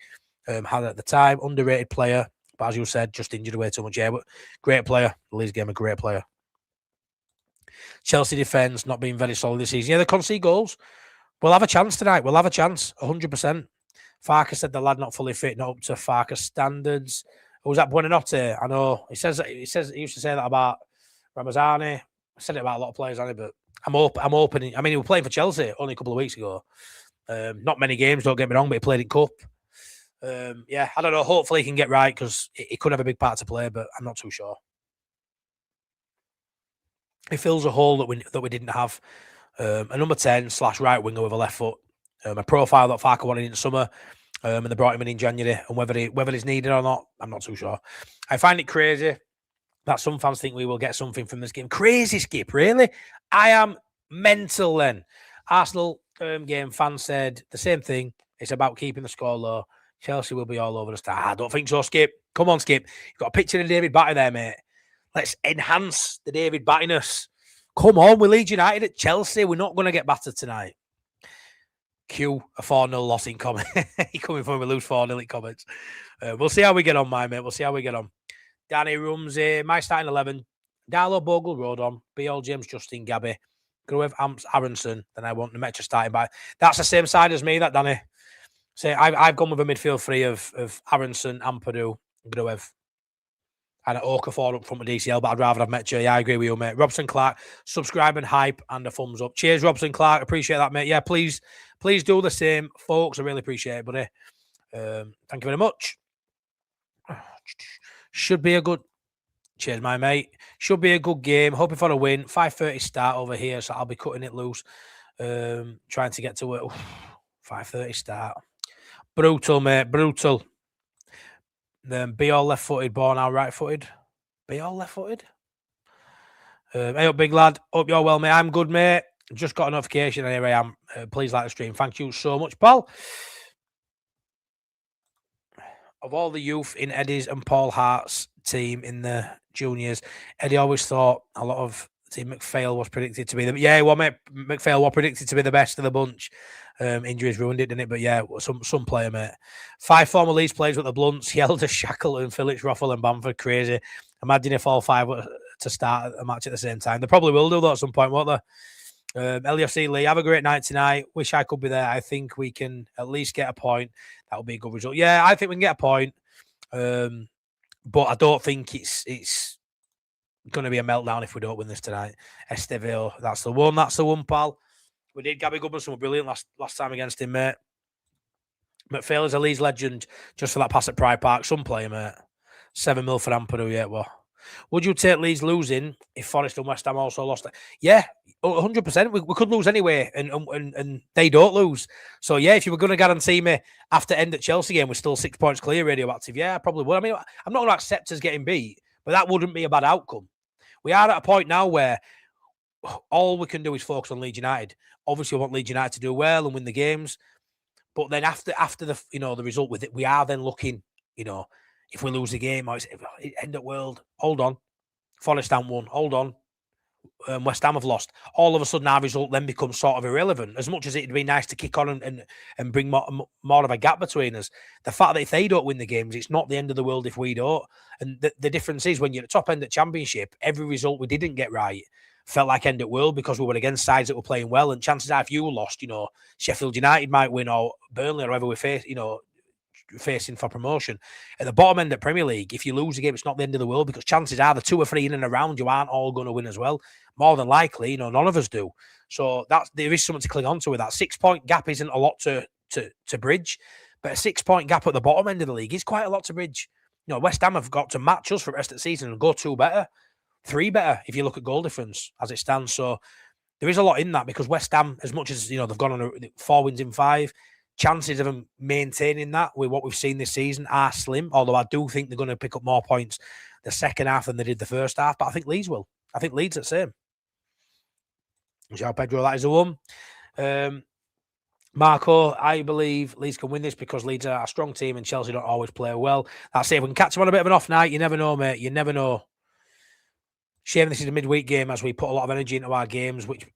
had at the time. Underrated player, but as you said, just injured away too much. Yeah, but great player. The Leeds game, a great player. Chelsea defence not being very solid this season. Yeah, they concede goals. We'll have a chance tonight. We'll have a chance, 100%. Farker said the lad not fully fit, not up to Farker standards. Who was that? Buonanotte. I know. He used to say that about Ramazani. I said it about a lot of players, but I'm open. I mean, he was playing for Chelsea only a couple of weeks ago. Not many games, don't get me wrong, but he played in Cup. Yeah, I don't know. Hopefully he can get right because he could have a big part to play, but I'm not too sure. He fills a hole that we didn't have. A number 10 / right winger with a left foot. A profile that Farker wanted in summer, and they brought him in January. And whether he's needed or not, I'm not too sure. I find it crazy that some fans think we will get something from this game. Crazy, Skip, really? I am mental then. Arsenal game fans said the same thing. It's about keeping the score low. Chelsea will be all over the start. I don't think so, Skip. Come on, Skip. You've got a picture of David Batty there, mate. Let's enhance the David Battiness. Come on, we're Leeds United at Chelsea. We're not going to get battered tonight. Q, a 4-0 loss in comment. You're coming from a lose 4-0 in comments. We'll see how we get on, my mate. We'll see how we get on. Danny Rumsey, my starting 11. Darlow, Bogle, Rodon, B.L. James, Justin, Gabby, Gruev, Amps, Aronson. Then I want the Metro starting by. That's the same side as me, that, Danny. So I've gone with a midfield three of Aronson, Ampadu, Gruev. And an Okafor up front with DCL, but I'd rather have Metro. Yeah, I agree with you, mate. Robson Clark, subscribe and hype and a thumbs up. Cheers, Robson Clark. Appreciate that, mate. Yeah, please do the same, folks. I really appreciate it, buddy. Thank you very much. Should be a good... Cheers, my mate. Should be a good game. Hoping for a win. 5:30 start over here, so I'll be cutting it loose. Trying to get to it. 5:30 start. Brutal, mate. Brutal. Then be all left-footed, Bornau right-footed. Be all left-footed. Hey up, big lad. Hope you're well, mate. I'm good, mate. Just got a notification, and here I am. Please like the stream. Thank you so much, pal. Of all the youth in Eddie's and Paul Hart's team in the juniors, Eddie always thought a lot of team McPhail was predicted to be the... Yeah, well, mate, McPhail was predicted to be the best of the bunch. Injuries ruined it, didn't it? But yeah, some player, mate. 5 former Leeds players with the Blunts, Yelder, Shackleton, Phillips, Roffel and Bamford. Crazy. Imagine if all 5 were to start a match at the same time. They probably will do that at some point, won't they? LFC Lee, have a great night tonight. Wish I could be there. I think we can at least get a point. That would be a good result. Yeah, I think we can get a point. But I don't think it's going to be a meltdown if we don't win this tonight. Estevao, that's the one. That's the one, pal. We did. Gabby Goodmanson was brilliant last time against him, mate. McPhail is a Leeds legend just for that pass at Pride Park. Some player, mate. 7 mil for Ampadu, yeah, well. Would you take Leeds losing if Forest and West Ham also lost it? Yeah, 100%. We could lose anyway, and they don't lose. So, yeah, if you were going to guarantee me after end at Chelsea game, we're still 6 points clear, radioactive, yeah, I probably would. I mean, I'm not going to accept us getting beat, but that wouldn't be a bad outcome. We are at a point now where all we can do is focus on Leeds United. Obviously, we want Leeds United to do well and win the games. But then after the the result with it, we are then looking, if we lose the game, or it's end at World, hold on. Forest Ham won, hold on. West Ham have lost. All of a sudden, our result then becomes sort of irrelevant. As much as it'd be nice to kick on and bring more of a gap between us, the fact that if they don't win the games, it's not the end of the world if we don't. And the difference is when you're at the top end of Championship, every result we didn't get right felt like end at world because we were against sides that were playing well. And chances are, if you lost, Sheffield United might win or Burnley or whoever we face, facing for promotion. At the bottom end of Premier League, if you lose a game, it's not the end of the world because chances are the 2 or 3 in and around you aren't all going to win as well. More than likely, none of us do. So there is something to cling on to with that. 6-point gap isn't a lot to bridge, but a 6-point gap at the bottom end of the league is quite a lot to bridge. West Ham have got to match us for the rest of the season and go 2 better, 3 better if you look at goal difference as it stands. So there is a lot in that because West Ham, as much as they've gone on 4 wins in 5, chances of them maintaining that with what we've seen this season are slim, although I do think they're going to pick up more points the second half than they did the first half, but I think Leeds will. I think Leeds are the same. João Pedro, that is the one. Marco, I believe Leeds can win this because Leeds are a strong team and Chelsea don't always play well. That's it. If we can catch them on a bit of an off night, you never know, mate. You never know. Shame this is a midweek game as we put a lot of energy into our games, which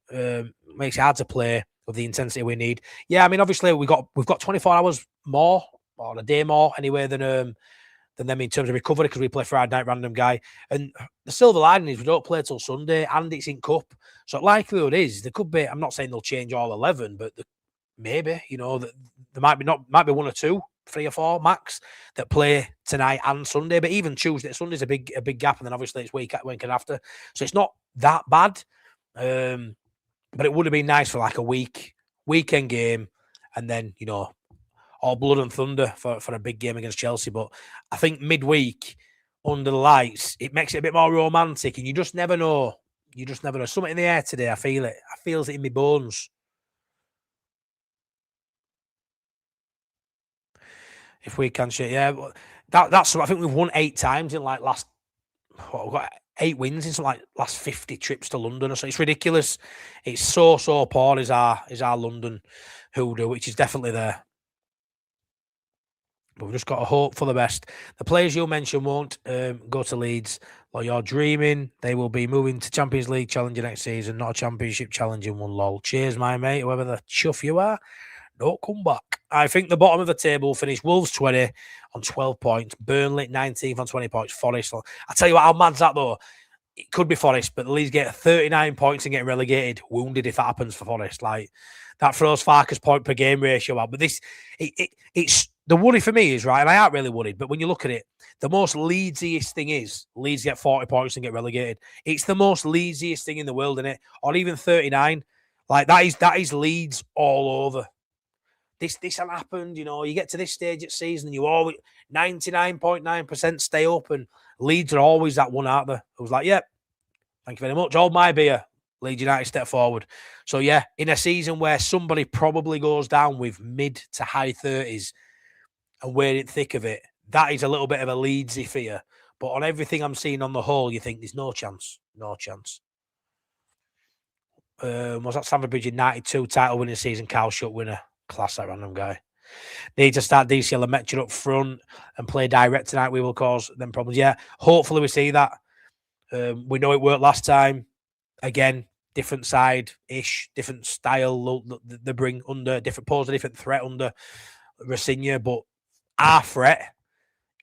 makes it hard to play with the intensity we need. Yeah, I mean, obviously we've got 24 hours more, or a day more anyway, than them in terms of recovery because we play Friday night random guy. And the silver lining is we don't play till Sunday and it's in cup. So likelihood is there could be, I'm not saying they'll change all 11, but maybe, you know, there might be one or two, 3 or 4 max that play tonight and Sunday. But even Tuesday, Sunday's a big gap, and then obviously it's weekend after. So it's not that bad. But it would have been nice for like a weekend game, and then, you know, all blood and thunder for a big game against Chelsea. But I think midweek under the lights, it makes it a bit more romantic, and you just never know. You just never know. Something in the air today. I feel it. I feel it in my bones. If we can, yeah, that's. I think we've won 8 times in like last. We've got 8 wins in some like last 50 trips to London or so. It's ridiculous. It's so poor is our London hoodoo, which is definitely there. But we've just got to hope for the best. The players you mentioned won't go to Leeds. Well, you're dreaming. They will be moving to Champions League challenger next season, not a Championship challenging one, lol. Cheers, my mate, whoever the chuff you are. Don't come back. I think the bottom of the table finished Wolves 20 on 12 points. Burnley 19th on 20 points. Forest. I tell you what, how mad's that though? It could be Forest, but the Leeds get 39 points and get relegated. Wounded if that happens for Forest. Like, that throws Farke's point per game ratio out. But it's the worry for me is, right, and I aren't really worried, but when you look at it, the most Leedsiest thing is Leeds get 40 points and get relegated. It's the most Leedsiest thing in the world, isn't it? Or even 39. Like, that is Leeds all over. This hasn't happened, you know. You get to this stage of season and you always 99.9% stay up, and Leeds are always that one out there who's like, yep, thank you very much. Hold my beer. Leeds United step forward. So yeah, in a season where somebody probably goes down with mid to high 30s and we're in thick of it, that is a little bit of a Leedsy fear. But on everything I'm seeing on the whole, you think there's no chance. No chance. Was that Stamford Bridge in 92 title winning season? Carl Shutt winner. Class, that random guy. Need to start DCL and Metcher up front and play direct tonight. We will cause them problems. Yeah, hopefully we see that. We know it worked last time. Again, different side-ish, different style. They bring under different pose, a different threat under Rasinha. But our threat,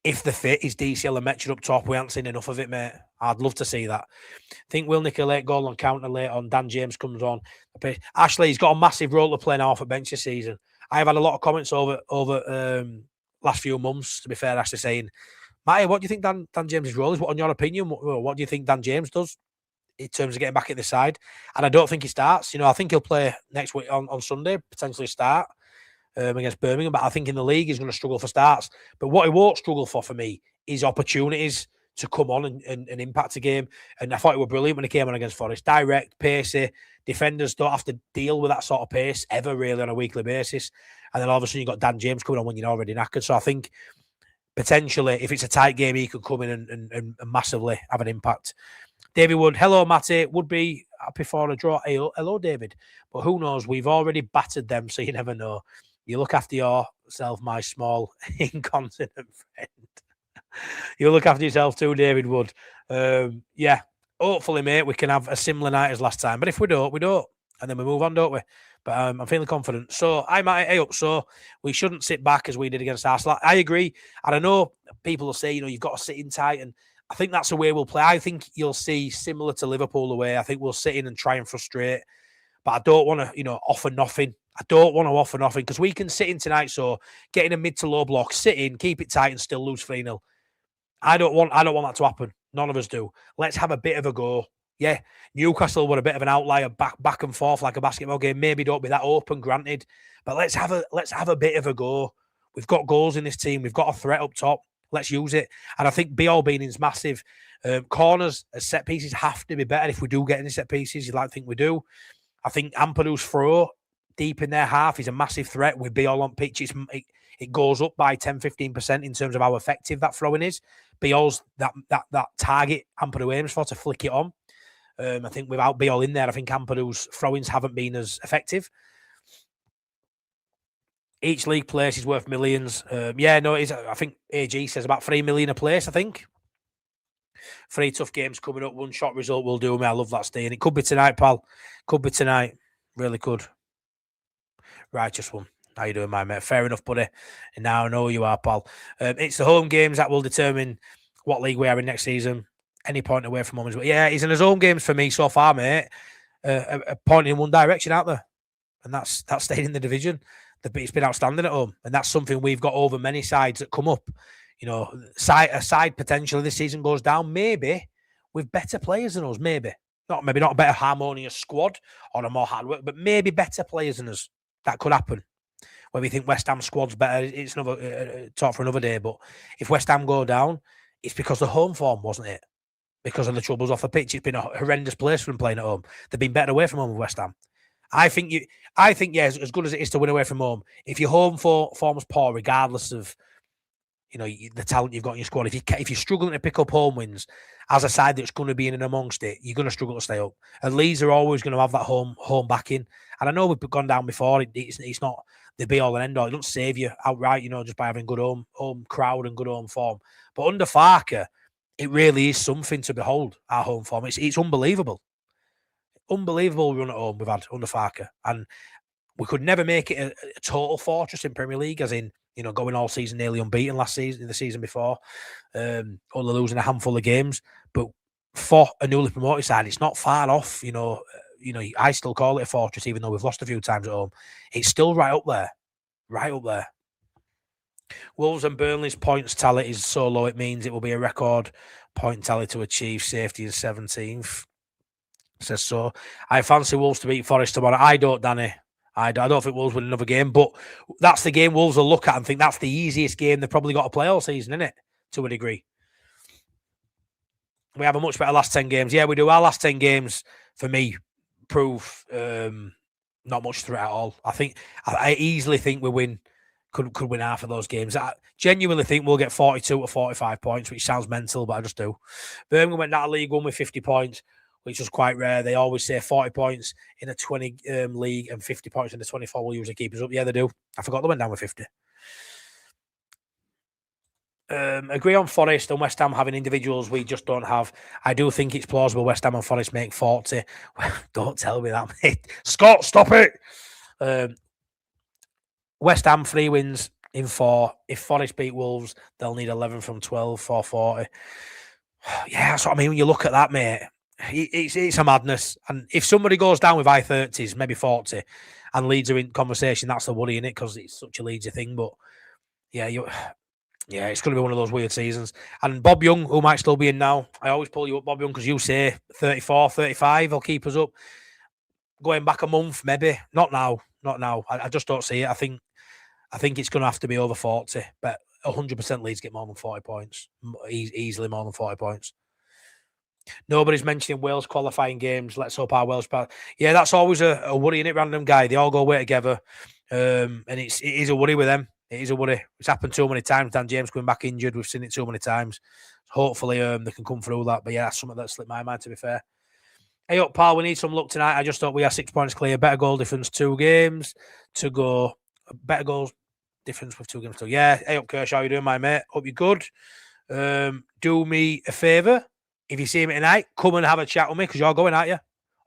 if the fit, is DCL and Metcher up top. We haven't seen enough of it, mate. I'd love to see that. I think we'll nick a late goal on counter late on. Dan James comes on. Ashley, he's got a massive role to play now off a bench this season. I have had a lot of comments over last few months, to be fair, Ashley, saying, Matty, what do you think Dan James's role is? What, in your opinion, what do you think Dan James does in terms of getting back at the side? And I don't think he starts. You know, I think he'll play next week on Sunday, potentially start against Birmingham. But I think in the league, he's going to struggle for starts. But what he won't struggle for me, is opportunities to come on and impact a game. And I thought it was brilliant when he came on against Forest. Direct, pacey. Defenders don't have to deal with that sort of pace ever really on a weekly basis. And then all of a sudden you've got Dan James coming on when you're already knackered. So I think potentially, if it's a tight game, he could come in and massively have an impact. David Wood, hello, Matty. Would be happy for a draw. Hello, David. But who knows? We've already battered them, so you never know. You look after yourself, my small incontinent friend. You look after yourself too, David Wood. Yeah, hopefully, mate, we can have a similar night as last time. But if we don't, we don't. And then we move on, don't we? But I'm feeling confident. So I might up. So we shouldn't sit back as we did against Arsenal. I agree. And I know people will say, you know, you've got to sit in tight. And I think that's the way we'll play. I think you'll see similar to Liverpool away. I think we'll sit in and try and frustrate. But I don't want to, you know, offer nothing. I don't want to offer nothing because we can sit in tonight. So get in a mid to low block, sit in, keep it tight and still lose 3-0. I don't want that to happen. None of us do. Let's have a bit of a go. Yeah, Newcastle were a bit of an outlier, back and forth like a basketball game. Maybe don't be that open, granted, but let's have a bit of a go. We've got goals in this team. We've got a threat up top. Let's use it. And I think be-all being is massive. Corners as set pieces have to be better if we do get any set pieces. You'd like to think we do. I think Ampadu's throw deep in their half. He's a massive threat with Biol on pitch. It goes up by 10-15% in terms of how effective that throwing is. Biol's that target Ampadu aims for to flick it on. I think without Biol in there, I think Ampadu's throw-ins haven't been as effective. Each league place is worth millions. I think AG says about 3 million a place, I think. 3 tough games coming up. 1 shot result will do me. I love that, Steve. It could be tonight, pal. Could be tonight. Really could. Righteous one. How you doing, my mate? Fair enough, buddy. And now I know you are, pal. It's the home games that will determine what league we are in next season. Any point away from home is... Yeah, it's in his home games for me so far, mate. A point in one direction out there. And that's staying in the division. It's been outstanding at home. And that's something we've got over many sides that come up. You know, a side potentially this season goes down, maybe with better players than us, maybe. Maybe not a better harmonious squad or a more hard work, but maybe better players than us. That could happen. When we think West Ham squad's better, it's another talk for another day. But if West Ham go down, it's because the home form, wasn't it? Because of the troubles off the pitch. It's been a horrendous place for them playing at home. They've been better away from home with West Ham. I think, as good as it is to win away from home, if your home form's poor, regardless of the talent you've got in your squad, if you're struggling to pick up home wins as a side that's going to be in and amongst it, you're going to struggle to stay up. And Leeds are always going to have that home backing. And I know we've gone down before. It's not the be all and end all. It doesn't save you outright, just by having good home crowd and good home form. But under Farker, it really is something to behold. Our home form, it's unbelievable. Unbelievable run at home we've had under Farker, and we could never make it a total fortress in Premier League, as in going all season nearly unbeaten last season, the season before, only losing a handful of games. But for a newly promoted side, it's not far off. I still call it a fortress, even though we've lost a few times at home. It's still right up there, right up there. Wolves and Burnley's points tally is so low, it means it will be a record point tally to achieve safety in 17th. Says so. I fancy Wolves to beat Forest tomorrow. I don't, Danny. I don't think Wolves win another game, but that's the game Wolves will look at and think that's the easiest game they've probably got to play all season, isn't it? To a degree. We have a much better last 10 games. Yeah, we do. Our last 10 games, for me, prove not much threat at all. I easily think we could win half of those games. I genuinely think we'll get 42 or 45 points, which sounds mental, but I just do. Birmingham went out of League One with 50 points. Which was quite rare. They always say 40 points in a 20 league and 50 points in the 24 will usually keep us up. Yeah, they do. I forgot they went down with 50. Agree on Forest and West Ham having individuals we just don't have. I do think it's plausible West Ham and Forest make 40. Don't tell me that, mate. Scott, stop it. West Ham 3 wins in 4. If Forest beat Wolves, they'll need 11 from 12 for 40. Yeah, that's what I mean when you look at that, mate. It's a madness. And if somebody goes down with high 30s, maybe 40, and Leeds are in conversation, that's the worry in it because it's such a Leedsy thing. But yeah, it's going to be one of those weird seasons. And Bob Young, who might still be in now, I always pull you up, Bob Young, because you say 34, 35 will keep us up. Going back a month, maybe. Not now. I just don't see it. I think it's going to have to be over 40, but 100% Leeds get more than 40 points. Easily more than 40 points. Nobody's mentioning Wales qualifying games. Let's hope our Welsh... Yeah, that's always a worry, innit, random guy? They all go away together. And it is a worry with them. It is a worry. It's happened too many times. Dan James coming back injured. We've seen it too many times. Hopefully they can come through that. But yeah, that's something that slipped my mind, to be fair. Hey up, pal, we need some luck tonight. I just thought we are 6 points clear. Better goal difference, 2 games to go. Better goals difference with 2 games to go. Yeah, hey up, Kershaw. How you doing, my mate? Hope you're good. Do me a favour. If you see me tonight, come and have a chat with me because you're going, aren't you?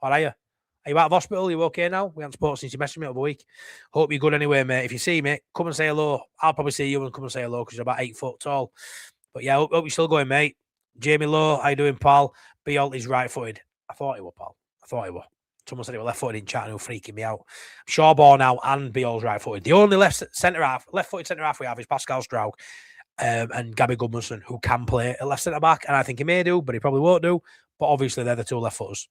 Or are you? Are you out of hospital? Are you okay now? We haven't spoken since you messaged me over a week. Hope you're good anyway, mate. If you see me, come and say hello. I'll probably see you and come and say hello because you're about 8 foot tall. But yeah, hope you're still going, mate. Jamie Lowe, how you doing, pal? Biol is right-footed. I thought he was, pal. I thought he was. Someone said he was left-footed in chat and he was freaking me out. Shawball now and Biol's right-footed. The only left-footed centre-half we have is Pascal Struijk. And Gabby Goodmanson, who can play at left centre back, and I think he may do, but he probably won't do. But obviously, they're the 2 left footers.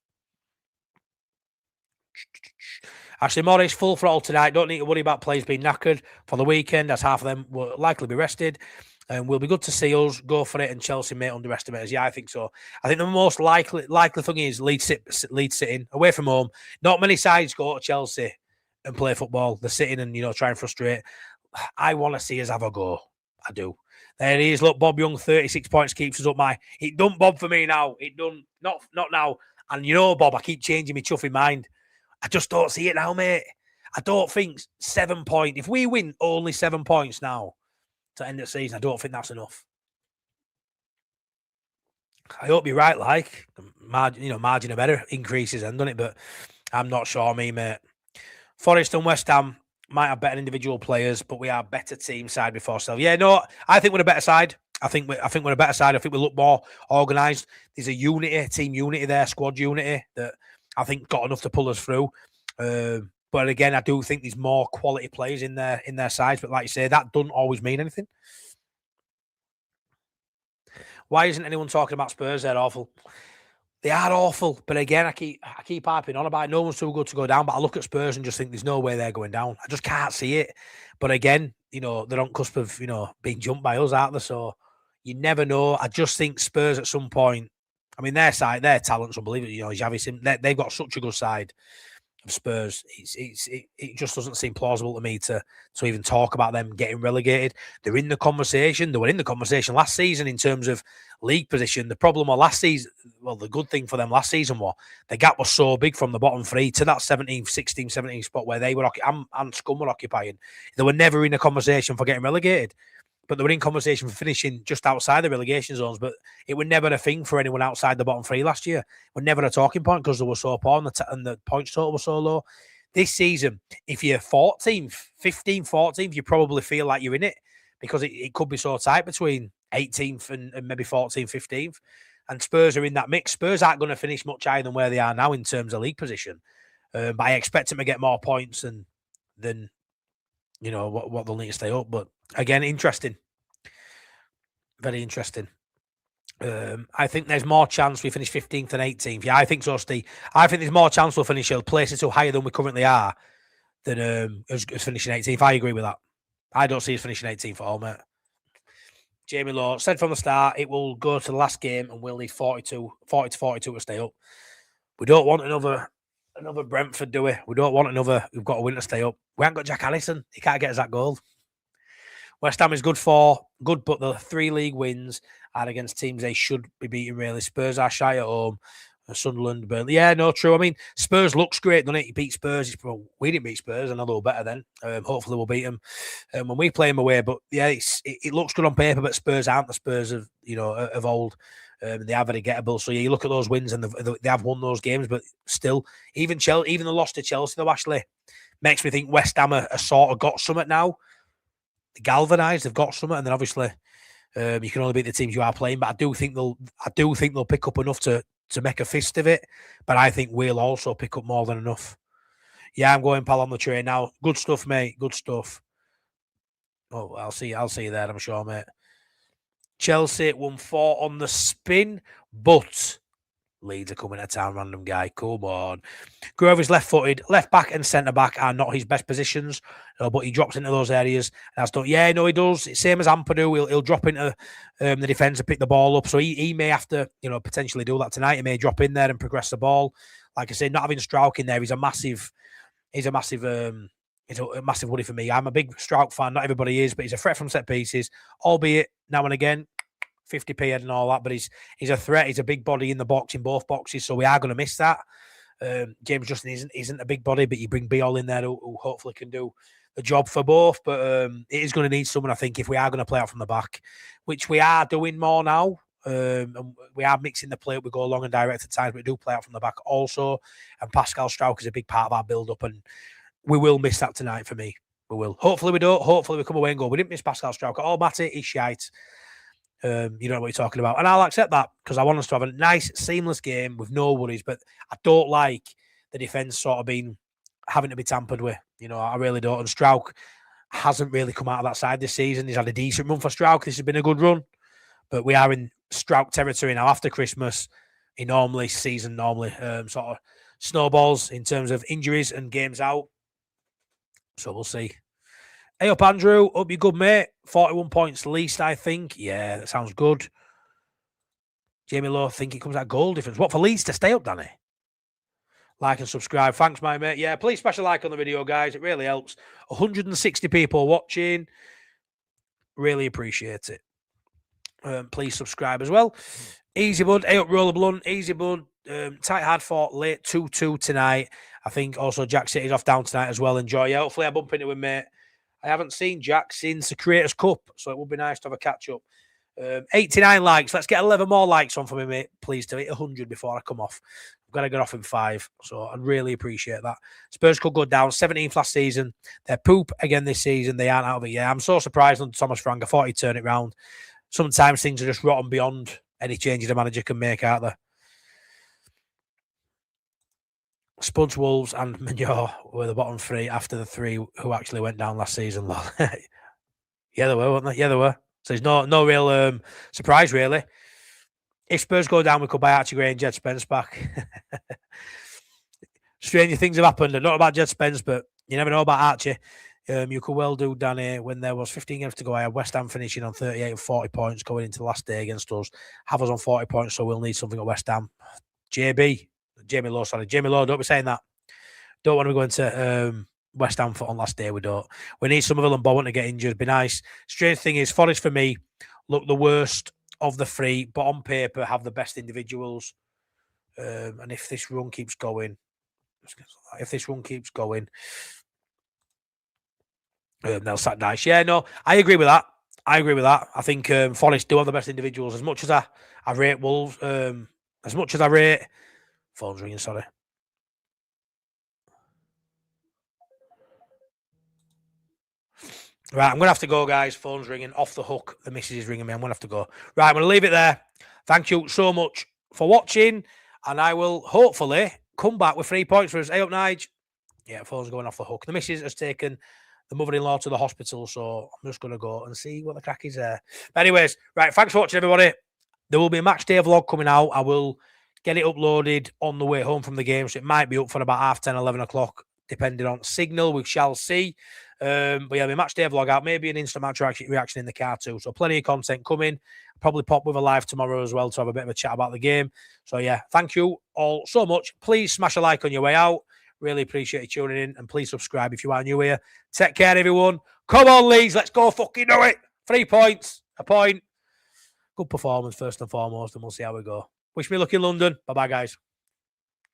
Ashley Morris, full throttle tonight. Don't need to worry about players being knackered for the weekend, as half of them will likely be rested. And will be good to see us go for it. And Chelsea may underestimate us. Yeah, I think so. I think the most likely thing is Leeds sitting away from home. Not many sides go to Chelsea and play football. They're sitting and, try and frustrate. I want to see us have a go. I do. There he is. Look, Bob Young, 36 points, keeps us up. It done, Bob, for me now. It done. Not now. And Bob, I keep changing my chuffing mind. I just don't see it now, mate. I don't think 7 points. If we win only 7 points now to end the season, I don't think that's enough. I hope you're right, margin of error increases, and done it, but I'm not sure, mate. Forest and West Ham might have better individual players, but we are better team side before ourselves. Yeah, no, I think we're a better side. I think we're a better side. I think we look more organised. There's a unity, team unity there, squad unity that I think got enough to pull us through. But again, I do think there's more quality players in their sides. But like you say, that doesn't always mean anything. Why isn't anyone talking about Spurs? They're awful. They are awful. But again, I keep harping on about it. No one's too good to go down. But I look at Spurs and just think there's no way they're going down. I just can't see it. But again, they're on cusp of, being jumped by us, aren't they? So you never know. I just think Spurs at some point, I mean, their talent's unbelievable. Xavi, they've got such a good side of Spurs. It just doesn't seem plausible to me to even talk about them getting relegated. They're in the conversation. They were in the conversation last season in terms of league position. The problem was last season, the good thing for them last season was the gap was so big from the bottom three to that 17th, 16th, 17th spot where they were and Scum were occupying. They were never in a conversation for getting relegated. But they were in conversation for finishing just outside the relegation zones. But it was never a thing for anyone outside the bottom three last year. It was never a talking point because they were so poor and the points total was so low. This season, if you're 14th, 15th, 14th, you probably feel like you're in it because it could be so tight between 18th and maybe 14th, 15th. And Spurs are in that mix. Spurs aren't going to finish much higher than where they are now in terms of league position. But I expect them to get more points than what they'll need to stay up. But again, interesting. Very interesting. I think there's more chance we finish 15th and 18th. Yeah, I think so, Steve. I think there's more chance we'll finish places so higher than we currently are than us finishing 18th. I agree with that. I don't see us finishing 18th at all, mate. Jamie Law said from the start it will go to the last game and we'll need 40 to 42 to stay up. We don't want another Brentford, do we? We don't want another. We've got a win to stay up. We haven't got Jack Allison. He can't get us that goal. West Ham is good, but the 3 league wins are against teams they should be beating, really. Spurs are shy at home. Sunderland, Burnley. Yeah, no, true. I mean, Spurs looks great, doesn't it? He beat Spurs. We didn't beat Spurs, and a little better then. Hopefully we'll beat them when we play them away. But yeah, it looks good on paper, but Spurs aren't the Spurs of old. They are very gettable. So yeah, you look at those wins, and they have won those games, but still, even the loss to Chelsea, though, Ashley, makes me think West Ham are sort of got something now. Galvanised, they've got something, and then obviously you can only beat the teams you are playing. But I do think they'll pick up enough to make a fist of it. But I think we'll also pick up more than enough. Yeah, I'm going, pal, on the train now. Good stuff, mate. Good stuff. Oh, I'll see you there, I'm sure, mate. Chelsea won 4 on the spin, but Leeds are coming to town, random guy. Come on. Grover's left-footed. Left-back and centre-back are not his best positions, but he drops into those areas. Yeah, no, he does. It's same as Ampadu. He'll drop into the defence and pick the ball up. So he may have to, potentially do that tonight. He may drop in there and progress the ball. Like I said, not having Struijk in there, he's a massive worry for me. I'm a big Struijk fan. Not everybody is, but he's a threat from set pieces, albeit now and again, 50p head and all that, but he's a threat. He's a big body in the box, in both boxes, so we are going to miss that. James Justin isn't a big body, but you bring Beal in there who hopefully can do the job for both. But it is going to need someone, I think, if we are going to play out from the back, which we are doing more now. And we are mixing the play up. We go long and direct at times, but we do play out from the back also. And Pascal Struijk is a big part of our build-up, and we will miss that tonight for me. We will. Hopefully we don't. Hopefully we come away and go, we didn't miss Pascal Struijk at all, Matty. He's shite. You don't know what you're talking about. And I'll accept that because I want us to have a nice, seamless game with no worries. But I don't like the defence sort of having to be tampered with. I really don't. And Struijk hasn't really come out of that side this season. He's had a decent run for Struijk. This has been a good run. But we are in Struijk territory now after Christmas. Season normally sort of snowballs in terms of injuries and games out. So we'll see. Hey up, Andrew. Hope you're good, mate. 41 points least, I think. Yeah, that sounds good. Jamie Lowe, think it comes out goal difference. What, for Leeds to stay up, Danny? Like and subscribe. Thanks, my mate. Yeah, please smash a like on the video, guys. It really helps. 160 people watching. Really appreciate it. Please subscribe as well. Easy bud. Hey up, roller blunt. Easy bud. Tight hard fought late 2-2 tonight. I think also Jack City's off down tonight as well. Enjoy. Yeah, hopefully I bump into him, mate. I haven't seen Jack since the Creators Cup, so it would be nice to have a catch up. 89 likes. Let's get 11 more likes on for me, mate. Please to hit 100 before I come off. I've got to get off in 5, so I'd really appreciate that. Spurs could go down 17th last season. They're poop again this season. They aren't out of it yet. I'm so surprised on Thomas Frank. I thought he'd turn it round. Sometimes things are just rotten beyond any changes the manager can make out there. Spuds, Wolves, and Manure were the bottom 3 after the 3 who actually went down last season. Yeah, they were, weren't they? Yeah, they were. So there's no real surprise, really. If Spurs go down, we could buy Archie Gray and Jed Spence back. Stranger things have happened. Not about Jed Spence, but you never know about Archie. You could well do, Danny, when there was 15 games to go. I had West Ham finishing on 38 and 40 points going into the last day against us. Have us on 40 points, so we'll need something at West Ham. Jamie Lowe, don't be saying that. Don't want to be going to West Ham on last day. We don't. We need Somerville and Bowen to get injured. Be nice. Strange thing is, Forest for me look the worst of the 3, but on paper have the best individuals. And if this run keeps going, they'll sack nice. Yeah, no, I agree with that. I think Forest do have the best individuals. As much as I rate Wolves, as much as I rate. Phone's ringing. Sorry. Right, I'm going to have to go, guys. Phone's ringing. Off the hook. The missus is ringing me. I'm going to have to go. Right, I'm going to leave it there. Thank you so much for watching. And I will hopefully come back with 3 points for us. Hey up, Nige. Yeah, phone's going off the hook. The missus has taken the mother-in-law to the hospital, so I'm just going to go and see what the crack is there. But anyways, right, thanks for watching, everybody. There will be a match day vlog coming out. I will get it uploaded on the way home from the game, so it might be up for about 10:30, 11 o'clock, depending on signal. We shall see. But yeah, the match day vlog out, maybe an instant match reaction in the car too. So plenty of content coming. Probably pop with a live tomorrow as well to have a bit of a chat about the game. So yeah, thank you all so much. Please smash a like on your way out. Really appreciate you tuning in, and please subscribe if you are new here. Take care, everyone. Come on, Leeds. Let's go fucking do it. 3 points. A point. Good performance first and foremost, and we'll see how we go. Wish me luck in London. Bye-bye, guys.